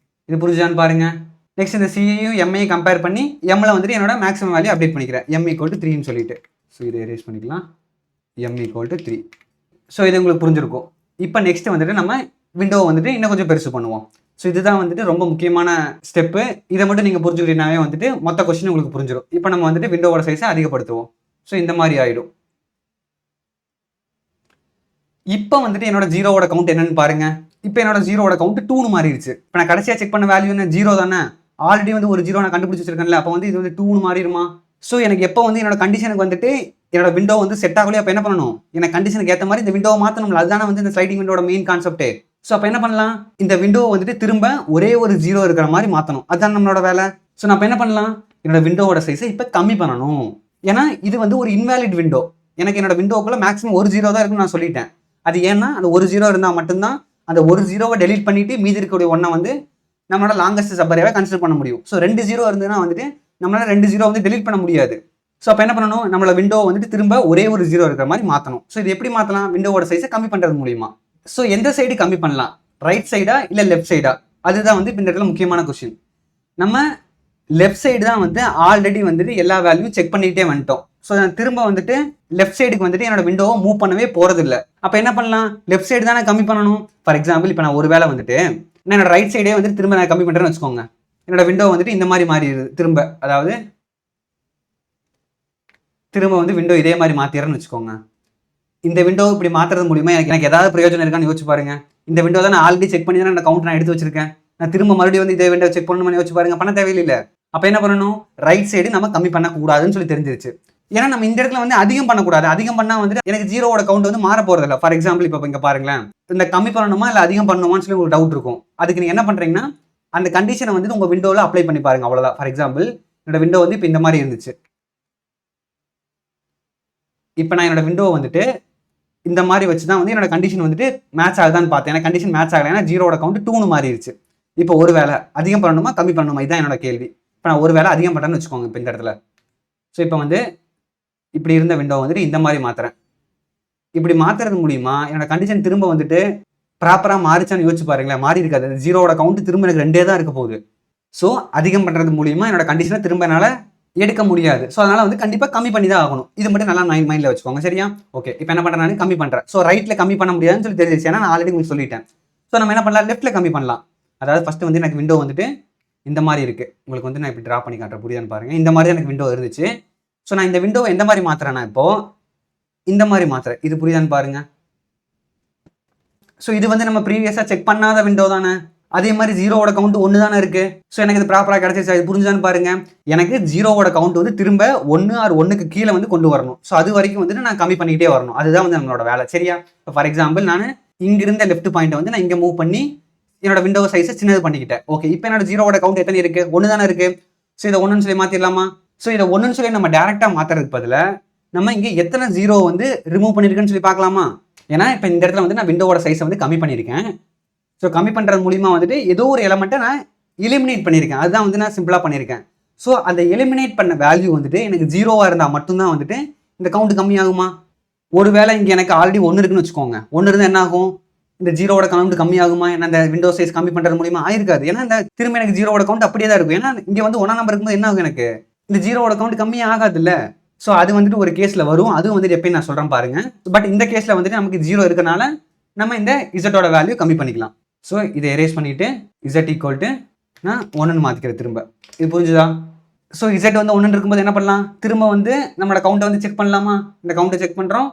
இது புரிஞ்சான்னு பாருங்கள். நெக்ஸ்ட் இந்த சியையும் எம்ஐயும் கம்பேர் பண்ணி எம்மில் வந்துட்டு என்னோட மேக்ஸிமம் வேல்யூ அப்டேட் பண்ணிக்கிறேன். எம் ஈக்குவல் டு 3ன்னு சொல்லிட்டு. ஸோ இதை எரேஸ் பண்ணிக்கலாம். M equal to 3. ஸோ இது உங்களுக்கு புரிஞ்சிருக்கும். இப்போ நெக்ஸ்ட் வந்துட்டு நம்ம விண்டோவை வந்துட்டு இன்னும் கொஞ்சம் பெருசு பண்ணுவோம். ஸோ இதுதான் வந்துட்டு ரொம்ப முக்கியமான ஸ்டெப்பு. இதை மட்டும் நீங்கள் புரிஞ்சுக்கிட்டீங்கன்னாவே வந்துட்டு மொத்த கொஸ்டின் உங்களுக்கு புரிஞ்சிடும். இப்போ நம்ம வந்துட்டு விண்டோவோட சைஸை அதிகப்படுத்துவோம். ஸோ இந்த மாதிரி ஆகிடும். இப்போ வந்துட்டு என்னோட ஜீரோவோட கவுண்ட் என்னன்னு பாருங்க. இப்போ என்னோட ஜீரோவோட கவுண்ட் 2ன்னு மாறிடுச்சு. இப்போ நான் கடைசியாக செக் பண்ண வேல்யூ என்ன 0 தானே. ஆல்ரெடி வந்து ஒரு 0 நான் கண்டுபிடிச்சி வச்சிருக்கேன்ல. அப்போ வந்து இது வந்து 2ன்னு மாறிடுமா. ஸோ எனக்கு எப்போ வந்து என்னோட கண்டிஷனுக்கு வந்துட்டு என்னோட விண்டோ வந்து செட் ஆகலையே, அப்போ என்ன பண்ணணும், எனக்கு கண்டிஷனுக்கு ஏற்ற மாதிரி இந்த விண்டோவை மாற்றணும்ல. அதுதானே வந்து இந்த ஸ்லைடிங் விண்டோட மெயின் கான்செப்டே. ஸோ அப்போ என்ன பண்ணலாம், இந்த விண்டோவை வந்துட்டு திரும்ப ஒரே ஒரு 0 இருக்கிற மாதிரி மாற்றணும். அதுதான் நம்மளோட வேலை. ஸோ நான் இப்போ என்ன பண்ணலாம், என்னோட விண்டோவோட சைஸை இப்போ கம்மி பண்ணணும். ஏன்னா இது வந்து ஒரு இன்வேலிட் விண்டோ. எனக்கு என்னோட விண்டோக்குள்ள மேக்ஸிமம் ஒரு 0 தான் இருக்குன்னு நான் சொல்லிட்டேன். அது ஏன்னா அந்த ஒரு 0 இருந்தால் மட்டும்தான் அந்த ஒரு 0வை டெலீட் பண்ணிட்டு மீதி இருக்கக்கூடிய ஒன்றை வந்து நம்மளோட லாங்கஸ்ட் சப்பரேவை கன்சிடர் பண்ண முடியும். ஸோ 2 0 இருந்ததுன்னா வந்துட்டு நம்மளால 2 0 வந்து டெலீட் பண்ண முடியாது. ஸோ அப்போ என்ன பண்ணணும், நம்மளோட விண்டோ வந்துட்டு திரும்ப ஒரே ஒரு 0 இருக்கிற மாதிரி மாற்றணும். ஸோ இது எப்படி மாற்றலாம், விண்டோவோட சைஸை கம்மி பண்ணுறது மூலியமா. ஸோ எந்த சைடு கம்மி பண்ணலாம், ரைட் சைடா இல்லை லெஃப்ட் சைடா, அதுதான் வந்து இப்போ இந்த இடத்துல முக்கியமான கொஸ்டின். நம்ம லெஃப்ட் சைடு தான் வந்து ஆல்ரெடி வந்துட்டு எல்லா வேல்யூவும் செக் பண்ணிக்கிட்டே வந்துட்டோம். ஸோ நான் திரும்ப வந்துட்டு லெஃப்ட் சைடுக்கு வந்துட்டு என்னோட விண்டோவை மூவ் பண்ணவே போகிறது இல்லை. அப்போ என்ன பண்ணலாம், லெஃப்ட் சைடு தானே கம்மி பண்ணணும். ஃபார் எக்ஸாம்பிள் இப்போ நான் ஒரு வேலை வந்துட்டு நான் என்னோட ரைட் சைடே வந்துட்டு திரும்ப நான் கம்மி பண்ணுறேன்னு வச்சுக்கோங்க. என்னோட விண்டோ வந்துட்டு இந்த மாதிரி மாறிடுது திரும்ப, அதாவது திரும்ப வந்து விண்டோ இதே மாதிரி மாற்றிடுறேன்னு வச்சுக்கோங்க. இந்த விண்டோ இப்படி மாற்றுறது மூலியமா எனக்கு ஏதாவது பிரயோஜனம் இருக்கான்னு யோசிச்சு பாருங்க. இந்த விண்டோ தான் நான் ஆல்ரெடி செக் பண்ணி தான் கவுண்ட் நான் எடுத்து வச்சிருக்கேன். நான் திரும்ப மறுபடியும் வந்து இதே விண்டோ செக் பண்ணணும்னு யோசிச்சு பாருங்க, பண்ண தேவையில்லை. அப்போ என்ன பண்ணணும், ரைட் சைடு நம்ம கம்மி பண்ணக்கூடாதுன்னு சொல்லி தெரிஞ்சிருச்சு. ஏன்னா நம்ம இந்த இடத்துல வந்து அதிகம் பண்ணக்கூடாது. அதிகம் பண்ணால் வந்துட்டு எனக்கு ஜீரோவோட கவுண்ட் வந்து மாற போகிறது இல்லை. ஃபார் எக்ஸாம்பிள் இப்போ இங்கே பாருங்களேன், இந்த கம்மி பண்ணணுமா இல்லை அதிகம் பண்ணணுமான்னு சொல்லி உங்களுக்கு டவுட் இருக்கும். அதுக்கு நீங்கள் என்ன பண்ணுறீங்கன்னா அந்த கண்டிஷனை வந்து உங்கள் விண்டோவில் அப்ளை பண்ணி பாருங்க, அவ்வளோதான். ஃபார் எக்ஸாம்பிள் என்னோட விண்டோ வந்து இப்போ இந்த மாதிரி இருந்துச்சு. இப்போ நான் என்னோட விண்டோ வந்துட்டு இந்த மாதிரி வச்சு தான் வந்து என்னோட கண்டிஷன் வந்துட்டு மேட்ச் ஆகுதான்னு பார்த்தேன். எனக்கு கண்டிஷன் மேட்ச் ஆகலை, ஏன்னா ஜீரோட கவுண்ட் 2ன்னு மாறிடுச்சு. இப்போ ஒரு வேலை அதிகம் பண்ணணுமா கம்மி பண்ணணுமா, இதுதான் என்னோட கேள்வி. இப்போ நான் ஒரு வேலை அதிகம் பண்ணுறேன்னு வச்சுக்கோங்க இப்போ இந்த இடத்துல. ஸோ இப்போ வந்து இப்படி இருந்த விண்டோ வந்துட்டு இந்த மாதிரி மாற்றுறேன். இப்படி மாற்றுறது மூலியமா என்னோட கண்டிஷன் திரும்ப வந்துட்டு ப்ராப்பராக மாறிச்சான்னு யோசிச்சு பாருங்களேன். மாறி இருக்காது. ஜீரோட கவுண்ட் திரும்ப எனக்கு 2 தான் இருக்க போகுது. ஸோ அதிகம் பண்ணுறது மூலியமா என்னோட கண்டிஷனை திரும்ப என்னால் எடுக்க முடியாது. ஸோ அதனால் வந்து கண்டிப்பாக கம்மி பண்ணி தான் ஆகணும். இது மட்டும் நல்லா மைண்டில் வச்சுக்கோங்க, சரியா? ஓகே, இப்போ என்ன பண்ணுறேன், நான் கம்மி பண்ணுறேன். ஸோ ரைட்டில் கம்மி பண்ண முடியாதுன்னு சொல்லி தெரிஞ்சிச்சு, ஏன்னா நான் ஆல்ரெடி உங்களுக்கு சொல்லிட்டேன். ஸோ நம்ம என்ன பண்ணலாம், லெஃப்ட்டில் கம்மி பண்ணலாம். அதாவது ஃபஸ்ட்டு வந்து எனக்கு விண்டோ வந்துட்டு இந்த மாதிரி இருக்குது. உங்களுக்கு வந்து நான் இப்படி ட்ரா பண்ணி காட்டுறேன், புரியுதான்னு பாருங்கள். இந்த மாதிரி எனக்கு விண்டோ இருந்துச்சு. ஸோ நான் இந்த விண்டோவை எந்த மாதிரி மாற்றுறேன்னா இப்போது இந்த மாதிரி மாற்றுறேன். இது புரியுதான்னு பாருங்கள். ஸோ இது வந்து நம்ம ப்ரீவியஸாக செக் பண்ணாத விண்டோ தானே. அதே மாதிரி ஜீரோவோட கவுண்ட் 1 தானே இருக்குது. ஸோ எனக்கு இது ப்ராப்பராக கிடச்சிருச்சா, இது புரிஞ்சுதான்னு பாருங்கள். எனக்கு ஜீரோவோட கவுண்ட் வந்து திரும்ப 1 ஆர் 1க்கு கீழே வந்து கொண்டு வரணும். ஸோ அது வரைக்கும் வந்துட்டு நான் கம்மி பண்ணிக்கிட்டே வரணும். அதுதான் வந்து நம்மளோட வேலை, சரியா? இப்போ ஃபார் எக்ஸாம்பிள் நான் இங்கிருந்த லெஃப்ட் பாயிண்ட்டை வந்து நான் இங்கே மூவ் பண்ணி என்னோட விண்டோ சைஸை சின்னது பண்ணிக்கிட்டேன். ஓகே, இப்போ என்னோட ஜீரோவோட கவுண்ட் எத்தனை இருக்குது, 1 தானே இருக்குது. ஸோ இதை 1ன்னு சொல்லி மாற்றிடலாமா? ஸோ இதை 1ன்னு சொல்லி நம்ம டேரெக்டாக மாற்றுறதுக்கு பதிலாக நம்ம இங்கே எத்தனை ஜீரோ வந்து ரிமூவ் பண்ணியிருக்கேன்னு சொல்லி பார்க்கலாமா? ஏன்னா இப்போ இந்த இடத்துல வந்து நான் விண்டோவோட சைஸை வந்து கம்மி பண்ணியிருக்கேன். ஸோ கம்மி பண்ணுறது மூலிமா வந்துட்டு ஏதோ ஒரு எலமெண்ட்டை நான் எலிமினேட் பண்ணியிருக்கேன். அதுதான் வந்து நான் சிம்பிளாக பண்ணியிருக்கேன். ஸோ அந்த எலிமினேட் பண்ண வேல்யூ வந்துட்டு எனக்கு 0வாக இருந்தால் மட்டும்தான் வந்துட்டு இந்த கவுண்ட் கம்மியாகுமா? ஒரு வேளை இங்கே எனக்கு ஆல்ரெடி 1 இருக்குன்னு வச்சுக்கோங்க. 1 இருந்தால் என்ன ஆகும், இந்த ஜீரோவோட கவுண்ட் கம்மியாகுமா? ஏன்னா இந்த விண்டோ சைஸ் கம்மி பண்ணுறது மூலிமா ஆயிருக்காது. ஏன்னா இந்த திரும்ப எனக்கு ஜீரோவோட கவுண்ட் அப்படியே தான் இருக்கும். ஏன்னா இங்கே வந்து 1ஆம் நம்பர் இருக்கும்போது என்ன ஆகும், எனக்கு இந்த ஜீரோவோட கவுண்ட் கம்மியாக ஆகாது இல்லை. ஸோ அது வந்துட்டு ஒரு கேஸில் வரும். அதுவும் வந்துட்டு எப்பயும் நான் சொல்கிறேன் பாருங்கள். பட் இந்த கேஸில் வந்துட்டு நமக்கு 0 இருக்கனால நம்ம இந்த இசட்டோட வேல்யூ கம்மி பண்ணிக்கலாம். ஸோ இதை எரேஸ் பண்ணிவிட்டு இசட் ஈக்குவல் டு நான் 1ன்னு மாற்றிக்கிறேன் திரும்ப. இது புரிஞ்சுதா? ஸோ இசட் வந்து 1 இருக்கும்போது என்ன பண்ணலாம், திரும்ப வந்து நம்மளோட கவுண்ட்டை வந்து செக் பண்ணலாமா? இந்த கவுண்ட்டை செக் பண்ணுறோம்,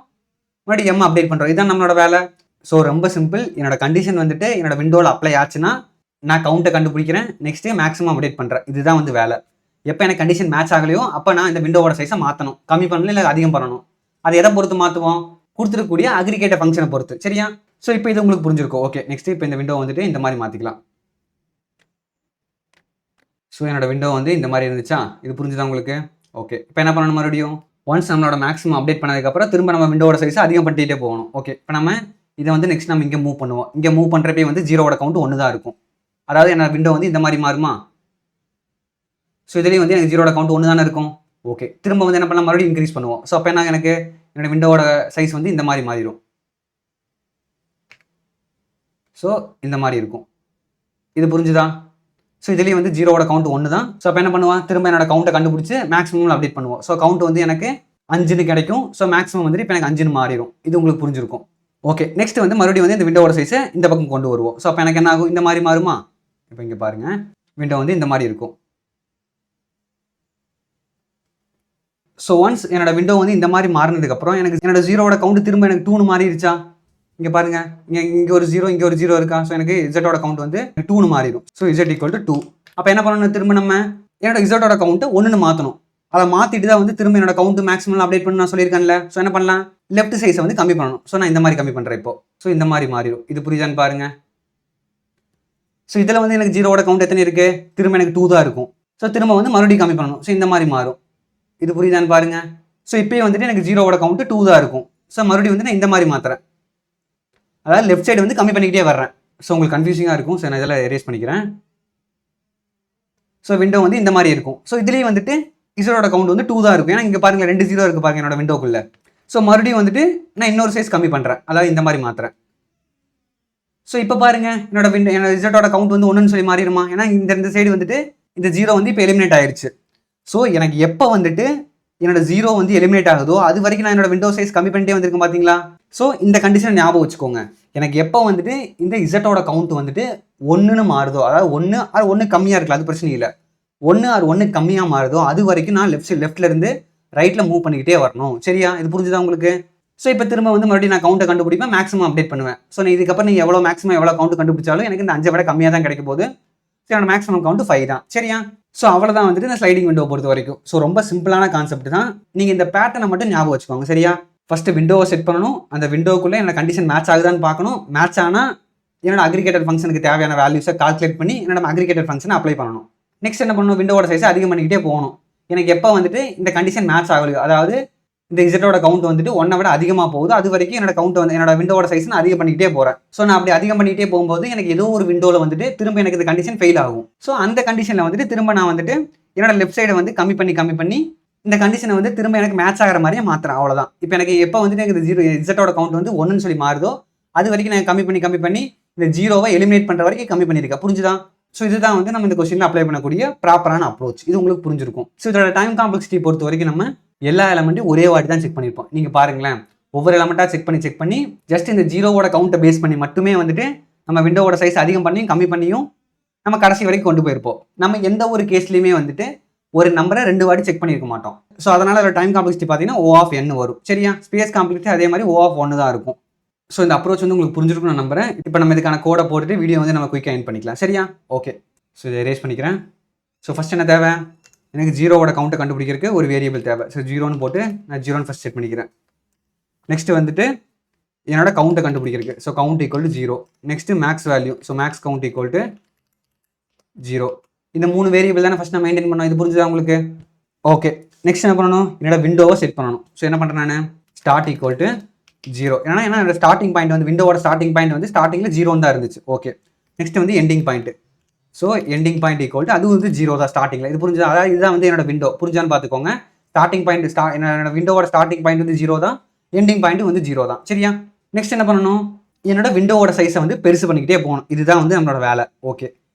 மறுபடியும் எம் அப்டேட் பண்ணுறோம். இதுதான் நம்மளோட வேலை. ஸோ ரொம்ப சிம்பிள். என்னோட கண்டிஷன் வந்துட்டு என்னோட விண்டோவில் அப்ளை ஆச்சுன்னா நான் கவுண்ட்டை கண்டுபிடிக்கிறேன், நெக்ஸ்ட்டு மேக்ஸிமம் அப்டேட் பண்ணுறேன். இதுதான் வந்து வேலை. எப்போ எனக்கு கண்டிஷன் மேட்ச் ஆகலையோ அப்போ நான் இந்த விண்டோவோட சைஸை மாற்றணும். கம்மி பண்ணணும் இல்லை அதிகம் பண்ணணும். அதை எதை பொறுத்து மாற்றுவோம், கொடுத்துருக்கக்கூடிய அக்ரிகேட்ட ஃபங்க்ஷனை பொறுத்து, சரியா? ஸோ இப்போ இது உங்களுக்கு புரிஞ்சிருக்கும். ஓகே, நெக்ஸ்ட் இப்போ இந்த விண்டோ வந்துட்டு இந்த மாதிரி மாற்றிக்கலாம். ஸோ என்னோட விண்டோ வந்து இந்த மாதிரி இருந்துச்சா, இது புரிஞ்சுதான் உங்களுக்கு? ஓகே, இப்போ என்ன பண்ணணும், மறுபடியும் ஒன்ஸ் நம்மளோட மேக்ஸிமம் அப்டேட் பண்ணதுக்கப்புறம் திரும்ப நம்ம விண்டோவோட சைஸை அதிகம் பண்ணிட்டே போகணும். ஓகே, இப்போ நம்ம இதை வந்து நெக்ஸ்ட் நம்ம இங்கே மூவ் பண்ணுவோம். இங்கே மூவ் பண்ணுறப்பே வந்து ஜீரோவோட கவுண்ட் 1 தான் இருக்கும். அதாவது என்னோட விண்டோ வந்து இந்த மாதிரி மாறுமா? ஸோ இதுலேயும் வந்து எனக்கு ஜீரோட கவுண்ட் 1 தானே இருக்கும். ஓகே, திரும்ப வந்து என்ன பண்ணலாம், மறுபடியும் இன்க்ரீஸ் பண்ணுவோம். ஸோ அப்போ என்ன, எனக்கு என்னோட விண்டோவோட சைஸ் வந்து இந்த மாதிரி மாறிடும். ஸோ இந்த மாதிரி இருக்கும். இது புரிஞ்சுதா? ஸோ இதுலேயும் வந்து ஜீரோவோட கவுண்ட் 1 தான். ஸோ அப்போ என்ன பண்ணுவான், திரும்ப என்னோட கவுண்ட்டை கண்டுபிடிச்சி மேக்ஸிமம் அப்டேட் பண்ணுவோம். ஸோ கவுண்ட் வந்து எனக்கு 5ன்னு கிடைக்கும். ஸோ மேக்ஸிமம் வந்துட்டு இப்போ எனக்கு 5ன்னு மாறிடும். இது உங்களுக்கு புரிஞ்சிருக்கும். ஓகே, நெக்ஸ்ட் வந்து மறுபடியும் வந்து இந்த விண்டோவோட சைஸை இந்த பக்கம் கொண்டு வருவோம். ஸோ அப்போ எனக்கு என்ன ஆகும், இந்த மாதிரி மாறுமா? இப்போ இங்கே பாருங்க, விண்டோ வந்து இந்த மாதிரி இருக்கும். ஸோ ஒன்ஸ் என்னோட விண்டோ வந்து இந்த மாதிரி மாறினதுக்கப்புறம் எனக்கு என்னோட ஜீரோவோட கவுண்ட் திரும்ப எனக்கு 2ன்னு மாறிடுச்சா? இங்கே பாருங்க, இங்கே ஒரு 0 இங்கே ஒரு 0 இருக்கா? ஸோ எனக்கு இசட்டோட கவுண்ட் வந்து 2ன்னு மாறிடும். So Z equal to 2. அப்போ என்ன பண்ணணும், திரும்ப நம்ம என்னோட இசட்டோட கவுண்ட்டை 1ன்னு மாற்றணும். அதை மாற்றிட்டு தான் வந்து திரும்ப என்னோட கவுண்ட் மேக்ஸிமம் அப்டேட் பண்ண நான் சொல்லியிருக்கேன்ல. ஸோ என்ன பண்ணலாம், லெஃப்ட் சைஸை வந்து கம்மி பண்ணணும். ஸோ நான் இந்த மாதிரி கம்மி பண்ணுறேன் இப்போ. ஸோ இந்த மாதிரி மாறிடும். இது புரியுதான்னு பாருங்க. ஸோ இதில் வந்து எனக்கு ஜீரோவோட கவுண்ட் எத்தனை இருக்குது, திரும்ப எனக்கு 2 தான் இருக்கும். ஸோ திரும்ப வந்து மறுபடியும் கம்மி பண்ணணும். ஸோ இந்த மாதிரி மாறும். இது புரியுதான்னு பாருங்க. ஸோ இப்போயே வந்துட்டு எனக்கு ஜீரோவோட கவுண்ட் 2 தான் இருக்கும். ஸோ மறுபடியும் வந்து நான் இந்த மாதிரி மாற்றுறேன். அதாவது லெஃப்ட் சைடு வந்து கம்மி பண்ணிக்கிட்டே வர்றேன். ஸோ உங்களுக்கு கன்ஃபியூசிங்காக இருக்கும். ஸோ நான் இதெல்லாம் எரேஸ் பண்ணிக்கிறேன். ஸோ விண்டோ வந்து இந்த மாதிரி இருக்கும். ஸோ இதுலேயும் வந்துட்டு இசரோட கவுண்ட் வந்து 2 தான் இருக்கும். ஏன்னா இங்கே பாருங்கள் 2 0 இருக்குது பாருங்க என்னோட விண்டோக்குள்ளே. ஸோ மறுபடியும் வந்துட்டு நான் இன்னொரு சைஸ் கம்மி பண்ணுறேன். அதாவது இந்த மாதிரி மாற்றுறேன். ஸோ இப்போ பாருங்க, என்னோட இசட்டோட கவுண்ட் வந்து 1ன்னு சொல்லி மாறிடுமா? ஏன்னா இந்த சைடு வந்துட்டு இந்த 0 வந்து இப்போ எலிமினேட் ஆயிடுச்சு. ஸோ எனக்கு எப்போ வந்துட்டு என்னோட 0 வந்து எலிமினேட் ஆகுதோ அது வரைக்கும் நான் என்னோட விண்டோ சைஸ் கம்மி பண்ணிட்டே வந்திருக்கேன் பார்த்தீங்களா? ஸோ இந்த கண்டிஷன் ஞாபகம் வச்சுக்கோங்க. எனக்கு எப்போ வந்துட்டு இந்த இசட்டோட கவுண்ட் வந்துட்டு 1ன்னு மாறுதோ, அதாவது 1 ஆர் 1 கம்மியாக இருக்கலாம், அது பிரச்சனை இல்லை. 1 ஆர் 1 கம்மியாக மாறுதோ அது வரைக்கும் நான் லெஃப்ட்ல இருந்து ரைட்டில் மூவ் பண்ணிக்கிட்டே வரணும். சரியா? இது புரிஞ்சுதா உங்களுக்கு? ஸோ இப்போ திரும்ப வந்து மறுபடியும் நான் கவுண்ட்டை கண்டுபிடிப்பேன், மேக்ஸிமம் அப்டேட் பண்ணுவேன். ஸோ இதுக்கப்புறம் நீங்கள் எவ்வளோ மேக்ஸிமம் எவ்வளோ கவுண்ட் கண்டுபிடிச்சாலும் எனக்கு இந்த 5 விட கம்மியாக தான் கிடைக்க போகுது. ஸோ என்னோட மேக்ஸிமம் கவுண்ட் 5 தான். சரியா? ஸோ அவ்வளோதான் வந்துட்டு இந்த ஸ்லைடிங் விண்டோ பொறுத்த வரைக்கும். ஸோ ரொம்ப சிம்பிளான கான்செப்ட் தான். நீங்கள் இந்த பேட்டர்னை மட்டும் ஞாபகம் வச்சுக்கோங்க. சரியா? ஃபர்ஸ்ட் விண்டோவை செட் பண்ணணும். அந்த விண்டோக்குள்ளே என்னோட கண்டிஷன் மேட்ச் ஆகுதான்னு பார்க்கணும். மேட்ச் ஆனால் என்னோட அக்ரிகேட்டர் ஃபங்க்ஷனுக்கு தேவையான வேல்யூஸை கால்குலேட் பண்ணி என்னோட அக்ரிகேட்டர் ஃபங்க்ஷனை அப்ளை பண்ணணும். நெக்ஸ்ட் என்ன பண்ணணும், விண்டோவோட சைஸை அதிகம் பண்ணிக்கிட்டே போகணும். எனக்கு எப்போ வந்துட்டு இந்த கண்டிஷன் மேட்ச் ஆகலையோ, அதாவது இந்த இசட்டோட கவுண்ட் வந்துட்டு 1 விட அதிகமாக போகுது, அது வரைக்கும் என்னோட கவுண்ட் வந்து என்னோட விண்டோவோட சைஸ் நான் அதிகம் பண்ணிக்கிட்டே போகிறேன். ஸோ நான் அப்படி அதிகம் பண்ணிக்கிட்டே போகும்போது எனக்கு ஏதோ ஒரு விண்டோவில் வந்துட்டு திரும்ப எனக்கு இந்த கண்டிஷன் ஃபெயில் ஆகும். ஸோ அந்த கண்டிஷனில் வந்துட்டு திரும்ப நான் வந்துட்டு என்னோட லெஃப்ட் சைடை வந்து கம்மி பண்ணி இந்த கண்டிஷனை வந்து திரும்ப எனக்கு மேட்ச் ஆகிற மாதிரியே மாற்றுறேன். அவ்வளோதான். இப்போ எனக்கு எப்போ வந்துட்டு எனக்கு இசட்டோட கவுண்ட் வந்து 1ன்னு சொல்லி மாறுதோ அது வரைக்கும் நான் கம்மி பண்ணி இந்த 0வை எலிமினேட் பண்ணுற வரைக்கும் கம்மி பண்ணியிருக்கேன். புரிஞ்சுதா? ஸோ இதுதான் வந்து நம்ம இந்த கொஸ்டினில் அப்ளை பண்ணக்கூடிய ப்ராப்பரான அப்ரோச். இது உங்களுக்கு புரிஞ்சிருக்கும். ஸோ இதோட டைம் காம்ப்ளெக்சிட்டி பொறுத்த வரைக்கும் நம்ம எல்லா எலமெண்ட்டையும் ஒரே வாட்டி தான் செக் பண்ணியிருப்போம். நீங்கள் பாருங்களேன், ஒவ்வொரு எலமெண்ட்டாக செக் பண்ணி ஜஸ்ட் இந்த 0வோட கவுண்ட்டை பேஸ் பண்ணி மட்டுமே வந்துட்டு நம்ம விண்டோவோட சைஸ் அதிகம் பண்ணியும் கம்மி பண்ணியும் நம்ம கடைசி வரைக்கும் கொண்டு போயிருப்போம். நம்ம எந்த ஒரு கேஸ்லையுமே வந்துட்டு ஒரு நம்பரை 2 வாட்டி செக் பண்ணியிருக்க மாட்டோம். ஸோ அதனால் அதோட டைம் காம்ப்ளெக்சிட்டி பார்த்தீங்கன்னா O(n) வரும். சரியா? ஸ்பேஸ் காம்ப்ளெக்சிட்டி அதே மாதிரி O(1) தான் இருக்கும். ஸோ இந்த அப்ரோச் வந்து உங்களுக்கு புரிஞ்சிருக்கும் நான் நம்புறேன். இப்போ நம்ம இதுக்கான கோடை போட்டுட்டு வீடியோ வந்து நம்ம குயிக்காக எண்ட் பண்ணிக்கலாம். சரியா? ஓகே. ஸோ இதை எரேஸ் பண்ணிக்கிறேன். ஸோ ஃபஸ்ட் என்ன தேவை, எனக்கு 0வோட கவுண்ட்டை கண்டுபிடிக்கிறதுக்கு ஒரு வேரியபிள் தேவை. ஸோ 0ன்னு போட்டு நான் 0ன்னு ஃபஸ்ட் செட் பண்ணிக்கிறேன். நெக்ஸ்ட் வந்துட்டு என்னோட கவுண்ட்டை கண்டுபிடிக்கிறதுக்கு, so count equal to 0. Next max value, so max count equal to 0. இந்த 3 வேரியபிள் தானே ஃபஸ்ட் நான் மெயின்டைன் பண்ணணும். இது புரிஞ்சுதா உங்களுக்கு? ஓகே. நெக்ஸ்ட் என்ன பண்ணணும், என்னோட விண்டோவை செட் பண்ணணும். ஸோ என்ன பண்ணுறேன் நான், ஸ்டார்ட் ஈக்குவல் டு 0. ஏன்னா என்னோட ஸ்டார்டிங் பாயிண்ட் வந்து விண்டோவோட ஸ்டார்டிங் பாயிண்ட் வந்து ஸ்டார்டிங்கில் 0 தான் இருந்துச்சு. ஓகே. நெக்ஸ்ட் வந்து ending point. So ending point equal to அது வந்து 0 தான் ஸ்டார்டிங்கில். இது புரிஞ்சுதா? அதாவது இதுதான் வந்து என்னோட விண்டோ. புரிஞ்சான்னு பார்த்துக்கோங்க. ஸ்டார்டிங் பாயிண்ட் என்னோட விண்டோவோட ஸ்டார்டிங் பாயிண்ட் வந்து 0 தான், எண்டிங் பாயிண்ட் வந்து 0 தான். சரியா? நெக்ஸ்ட் என்ன பண்ணணும், என்னோட விண்டோவோட சைஸை வந்து பெருசு பண்ணிக்கிட்டே போகணும். இதுதான் வந்து நம்மளோட வேலை. ஓகே.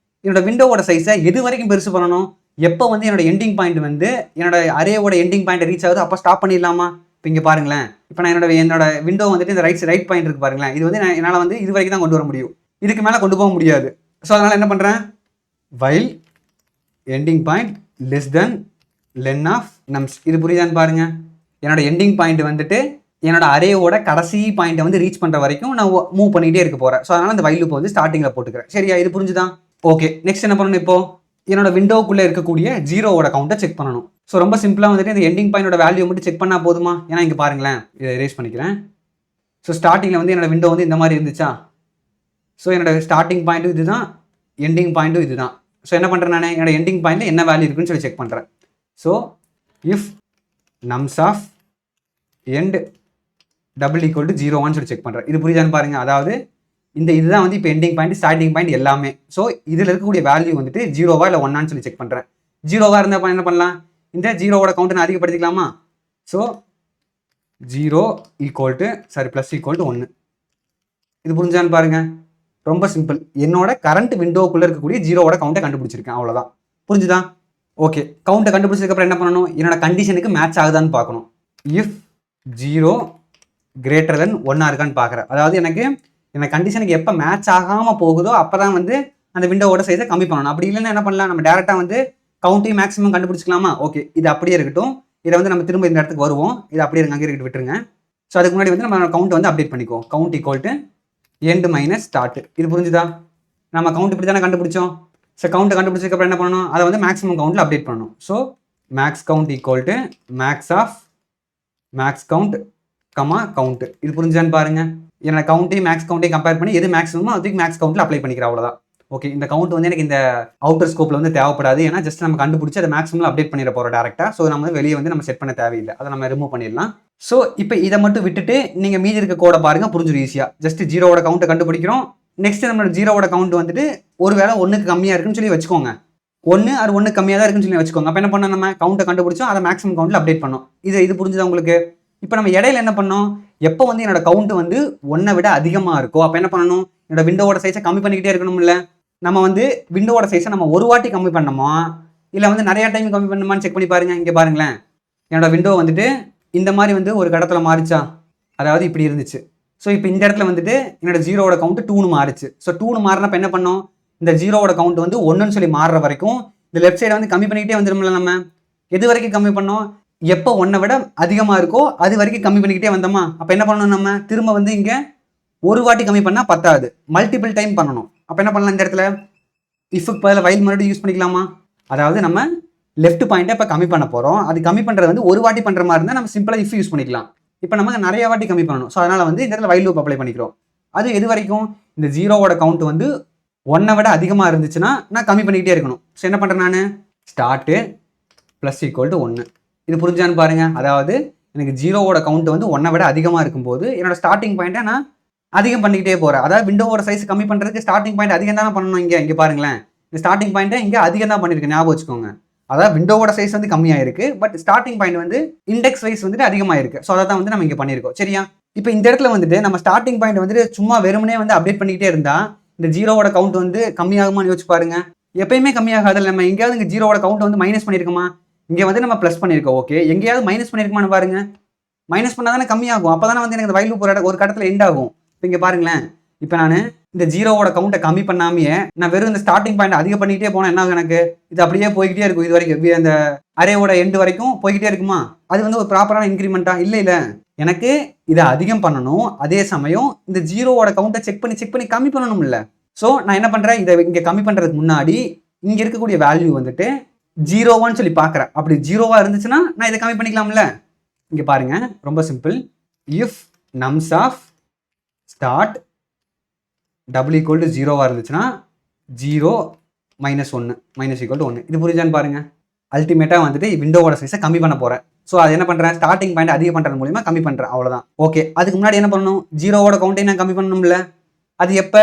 என்னோட விண்டோவோட சைஸை எது வரைக்கும் பெருசு பண்ணணும், எப்போ வந்து என்னோட எண்டிங் பாயிண்ட் வந்து என்னோட அரேவோட எண்டிங் பாயிண்ட் ரீச் ஆகுது அப்போ ஸ்டாப் பண்ணிடலாமா? இப்போ இங்கே பாருங்களேன், இப்போ நான் என்னோட விண்டோ வந்துட்டு இந்த ரைட் பாயிண்ட் இருக்கு பாருங்களேன், இது வந்து என்னால் வந்து இது வரைக்கும் தான் கொண்டு வர முடியும், இதுக்கு மேலே கொண்டு போக முடியாது. ஸோ அதனால் என்ன பண்ணுறேன், while ending point less than len of nums. இது புரியுதான்னு பாருங்க. என்னோட எண்டிங் பாயிண்ட் வந்துட்டு என்னோட அரேவோட கடைசி பாயிண்ட்டை வந்து ரீச் பண்ணுற வரைக்கும் நான் மூவ் பண்ணிகிட்டே இருக்க போகிறேன். ஸோ அதனால் அந்த while loop வந்து ஸ்டார்டிங்கில் போட்டுக்கிறேன். சரியா? இது புரிஞ்சுதான்? ஓகே. நெக்ஸ்ட் என்ன பண்ணணும், இப்போ என்னோட விண்டோக்குள்ளே இருக்கக்கூடிய 0வோட கவுண்ட்டை செக் பண்ணணும். ஸோ ரொம்ப சிம்பிளாக வந்துட்டு இந்த எண்டிங் பாயிண்டோட வேல்யூ மட்டும் செக் பண்ணால் போதுமா? ஏன்னா இங்கே பாருங்களேன், இதை எரேஸ் பண்ணிக்கிறேன். ஸோ ஸ்டார்டிங்கில் வந்து என்னோட விண்டோ வந்து இந்த மாதிரி இருந்துச்சா? ஸோ என்னோட ஸ்டார்டிங் பாயிண்ட்டும் இது தான், எண்டிங் பாயிண்ட்டும் இது தான். ஸோ என்ன பண்ணுறேன், நான் என்னோட எண்டிங் பாயிண்ட்டில் என்ன வேல்யூ இருக்குன்னு சொல்லி செக் பண்ணுறேன். So if nums of end double equal to 0 சொல்லி செக் பண்ணுறேன். இது புரியுதான்னு பாருங்கள். அதாவது இதுதான் வந்து இப்போ எண்டிங் பாயிண்ட் ஸ்டார்டிங் பாயிண்ட் எல்லாமே. ஸோ இதில் இருக்கக்கூடிய வேல்யூ வந்துட்டு 0வா இல்லை 1 சொல்லி செக் பண்ணுறேன். 0வா இருந்தால் என்ன பண்ணலாம், இந்த 0வோட கவுண்ட்டை நான் அதிகப்படுத்திக்கலாமா? So 0 equal to plus equal to 1. இது புரிஞ்சான்னு பாருங்கள். ரொம்ப சிம்பிள். என்னோட கரண்ட் விண்டோக்குள்ளே இருக்கக்கூடிய ஜீரோவோட கவுண்ட்டை கண்டுபிடிச்சிருக்கேன், அவ்வளோதான். புரிஞ்சுதா? ஓகே, கவுண்ட்டை கண்டுபிடிச்சதுக்கப்புறம் என்ன பண்ணணும்? என்னோட கண்டிஷனுக்கு மேட்ச் ஆகுதான்னு பார்க்கணும். இஃப் 0 greater than 1 இருக்கான்னு பார்க்குறேன். அதாவது எனக்கு கண்டிஷனுக்கு எப்போ மேட்ச் ஆகாமல் போகுதோ அப்போ தான் வந்து அந்த விண்டோவோட சைஸை கம்மி பண்ணணும். அப்படி இல்லைன்னா என்ன பண்ணலாம்? நம்ம டேரெக்டாக வந்து கவுண்ட்டையும் மேக்ஸிமம் கண்டுபிடிச்சிக்கலாமா? ஓகே, இது அப்படியே இருக்கட்டும். இதை வந்து நம்ம திரும்ப இந்த இடத்துக்கு வருவோம். இது அப்படியே அங்கே இருக்கட்டு விட்டுருங்க. ஸோ அதுக்கு முன்னாடி வந்து நம்ம கவுண்ட் வந்து அப்டேட் பண்ணிக்குவோம். Count equal to end minus start. இது புரிஞ்சுதா? நம்ம கவுண்ட் இப்படி தானே கண்டுபிடிச்சோம். ஸோ கவுண்ட்டை கண்டுபிடிச்சதுக்கப்புறம் என்ன பண்ணணும்? அதை வந்து மேக்ஸிமம் கவுண்ட்டில் அப்டேட் பண்ணணும். So max count equal to max of max count count. இது புரிஞ்சான்னு பாருங்க. என்னோட கவுண்ட்டையும் மேக்ஸ் கவுண்ட்டையும் கம்பேர் பண்ணி எது மேக்ஸிமமோ அதுக்கு மேக்ஸ் கவுண்ட்டில் அப்ளை பண்ணிக்கிறேன், அவ்வளோதான். ஓகே, இந்த கவுண்ட் வந்து எனக்கு இந்த அவுட்டர் ஸ்கோப்பில் வந்து தேவைப்படாது. ஏன்னா ஜஸ்ட் நம்ம கண்டுபிடிச்சி அதை மேக்ஸிமம் அப்டேட் பண்ணிட போகிறோம் டேரெக்டாக. ஸோ நம்ம வந்து வெளியே வந்து நம்ம செட் பண்ண தேவையில்லை, அதை நம்ம ரிமூவ் பண்ணிடலாம். ஸோ இப்போ இதை மட்டும் விட்டுட்டு நீங்கள் மீதி இருக்க கோடை பாருங்க, புரிஞ்சிடும் ஈஸியாக. ஜஸ்ட் ஜீரோவோட கவுண்ட்டை கண்டுபிடிக்கிறோம். நெக்ஸ்ட் நம்மளோட ஜீரோவோட கவுண்ட் வந்துட்டு ஒரு வேளை 1க்கு கம்மியாக இருக்குன்னு சொல்லி வச்சுக்கோங்க. 1 அது 1 கம்மியாக தான் இருக்குன்னு சொல்லி வச்சுக்கோங்க. அப்போ என்ன பண்ணோம்? நம்ம கவுண்ட்டை கண்டுபிடிச்சோம், அதை மேக்ஸிமம் கவுண்ட்டில் அப்டேட் பண்ணோம். இது புரிஞ்சுதா உங்களுக்கு? இப்போ நம்ம இடையில என்ன பண்ணோம்? எப்போ வந்து என்னோட கவுண்ட் வந்து 1 விட அதிகமாக இருக்கோ அப்போ என்ன பண்ணணும்? என்னோட விண்டோவோட சைஸை கம்மி பண்ணிக்கிட்டே இருக்கணும்ல. நம்ம வந்து விண்டோவோட சைஸை நம்ம ஒரு வாட்டி கம்மி பண்ணணுமா இல்லை வந்து நிறையா டைம் கம்மி பண்ணணுமான்னு செக் பண்ணி பாருங்க. இங்கே பாருங்களேன், என்னோட விண்டோ வந்துட்டு இந்த மாதிரி வந்து ஒரு கடத்தில் மாறிச்சா, அதாவது இப்படி இருந்துச்சு. ஸோ இப்போ இந்த இடத்துல வந்துட்டு என்னோட ஜீரோவோட கவுண்ட் 2ன்னு மாறிச்சு. ஸோ 2ன்னு மாறினப்போ என்ன பண்ணோம்? இந்த ஜீரோவோட கவுண்ட் வந்து 1ன்னு சொல்லி மாறுற வரைக்கும் இந்த லெஃப்ட் சைடை வந்து கம்மி பண்ணிக்கிட்டே வந்துடும்ல. நம்ம எது வரைக்கும் கம்மி பண்ணோம்? எப்போ 1 விட அதிகமாக இருக்கோ அது வரைக்கும் கம்மி பண்ணிக்கிட்டே வந்தோமா? அப்போ என்ன பண்ணணும்? நம்ம திரும்ப வந்து இங்கே ஒரு வாட்டி கம்மி பண்ணால் பத்தாது, மல்டிபிள் டைம் பண்ணணும். அப்போ என்ன பண்ணலாம்? இந்த இடத்துல இஃப்க்கு பதில் வைல் மறுபடியும் யூஸ் பண்ணிக்கலாமா? அதாவது நம்ம லெஃப்ட் பாயிண்ட்டை இப்போ கம்மி பண்ண போகிறோம். அது கம்மி பண்ணுறது வந்து ஒரு வாட்டி பண்ணுற மாதிரி இருந்தால் நம்ம சிம்பிளாக இஃப் யூஸ் பண்ணிக்கலாம். இப்போ நம்ம நிறைய வாட்டி கம்மி பண்ணணும். ஸோ அதனால் வந்து இந்த இடத்துல வைல் லூப் அப்ளை பண்ணிக்கிறோம். அது எது வரைக்கும்? இந்த ஜீரோவோட கவுண்ட் வந்து 1 விட அதிகமாக இருந்துச்சுன்னா நான் கம்மி பண்ணிக்கிட்டே இருக்கணும். ஸோ என்ன பண்ணுறேன்? நான் ஸ்டார்ட்டு ப்ளஸ் ஈக்குவல் டு 1. இது புரிஞ்சான்னு பாருங்க. அதாவது எனக்கு ஜீரோவோட கவுண்ட் வந்து 1 விட அதிகமாக இருக்கும்போது என்னோட ஸ்டார்டிங் பாயிண்ட்டை நான் அதிகம் பண்ணிக்கிட்டே போகிறேன். அதாவது விண்டோவோட சைஸ் கம்மி பண்ணுறதுக்கு ஸ்டார்டிங் பாயிண்ட் அதிகம் தானே பண்ணணும். இங்கே பாருங்களேன், இந்த ஸ்டார்டிங் பாயிண்ட்டை இங்கே அதிகம் தான் பண்ணியிருக்கேன், ஞாபகம் வச்சுக்கோங்க. அதாவது விண்டோவோட சைஸ் வந்து கம்மியாக இருக்குது, பட் ஸ்டார்டிங் பாயிண்ட் வந்து இண்டெக்ஸ் வைஸ் வந்துட்டு அதிகமாக இருக்குது. ஸோ அதை தான் வந்து நம்ம இங்கே பண்ணியிருக்கோம், சரியா? இப்போ இந்த இடத்துல வந்துட்டு நம்ம ஸ்டார்டிங் பாயிண்ட் வந்துட்டு சும்மா வெறுமனே வந்து அப்டேட் பண்ணிக்கிட்டே இருந்தால் இந்த ஜீரோவோட கவுண்ட் வந்து கம்மியாகுமான்னு யோசிச்சு பாருங்க. எப்பயுமே கம்மியாகாது. நம்ம எங்கேயாவது இங்கே ஜீரோவோட கவுண்ட் வந்து மைனஸ் பண்ணியிருக்கோமா? இங்கே வந்து நம்ம ப்ளஸ் பண்ணியிருக்கோம். ஓகே, எங்கேயாவது மைனஸ் பண்ணியிருக்குமான்னு பாருங்க. மைனஸ் பண்ணால் தானே கம்மியாகும். அப்போ தானே வந்து எனக்கு வைல் லூப் ஒரு கடத்தில் எண்ட் ஆகும். இப்போ இங்கே பாருங்களேன், இப்போ நான் இந்த ஜீரோவோட கவுண்ட்டை கம்மி பண்ணாமையே நான் வெறும் இந்த ஸ்டார்டிங் பாயிண்ட் அதிகம் பண்ணிக்கிட்டே போனால் என்ன ஆகும்? எனக்கு இது அப்படியே போய்கிட்டே இருக்கும். இது வரைக்கும் அந்த அரேவோட எண்டு வரைக்கும் போய்கிட்டே இருக்குமா? அது வந்து ஒரு ப்ராப்பரான இன்க்ரிமெண்ட்டா? இல்லை. எனக்கு இதை அதிகம் பண்ணணும், அதே சமயம் இந்த ஜீரோவோட கவுண்ட்டை செக் பண்ணி கம்மி பண்ணணும் இல்லை. ஸோ நான் என்ன பண்ணுறேன்? இதை இங்கே கம்மி பண்ணுறதுக்கு முன்னாடி இங்கே இருக்கக்கூடிய வேல்யூ வந்துட்டு 0 சொல்லி பார்க்குறேன். அப்படி 0 இருந்துச்சுன்னா நான் இதை கம்மி பண்ணிக்கலாம்ல. இங்கே பாருங்க, ரொம்ப simple. If nums of start double equal to 0 இருந்துச்சுன்னா 0 மைனஸ் 1 மைனஸ் ஈக்குவல் டு 1. இது புரிஞ்சான்னு பாருங்க. அல்டிமேட்டாக வந்துட்டு விண்டோவோட சைஸை கம்மி பண்ண போகிறேன். ஸோ அது என்ன பண்ணுறேன்? ஸ்டார்டிங் பாயிண்ட் அதிகம் பண்ணுறது மூலியமாக கம்மி பண்ணுறேன், அவ்வளோதான். ஓகே, அதுக்கு முன்னாடி என்ன பண்ணணும்? ஜீரோவோட கவுண்ட்டை நான் கம்மி பண்ணணும்ல. அது எப்போ?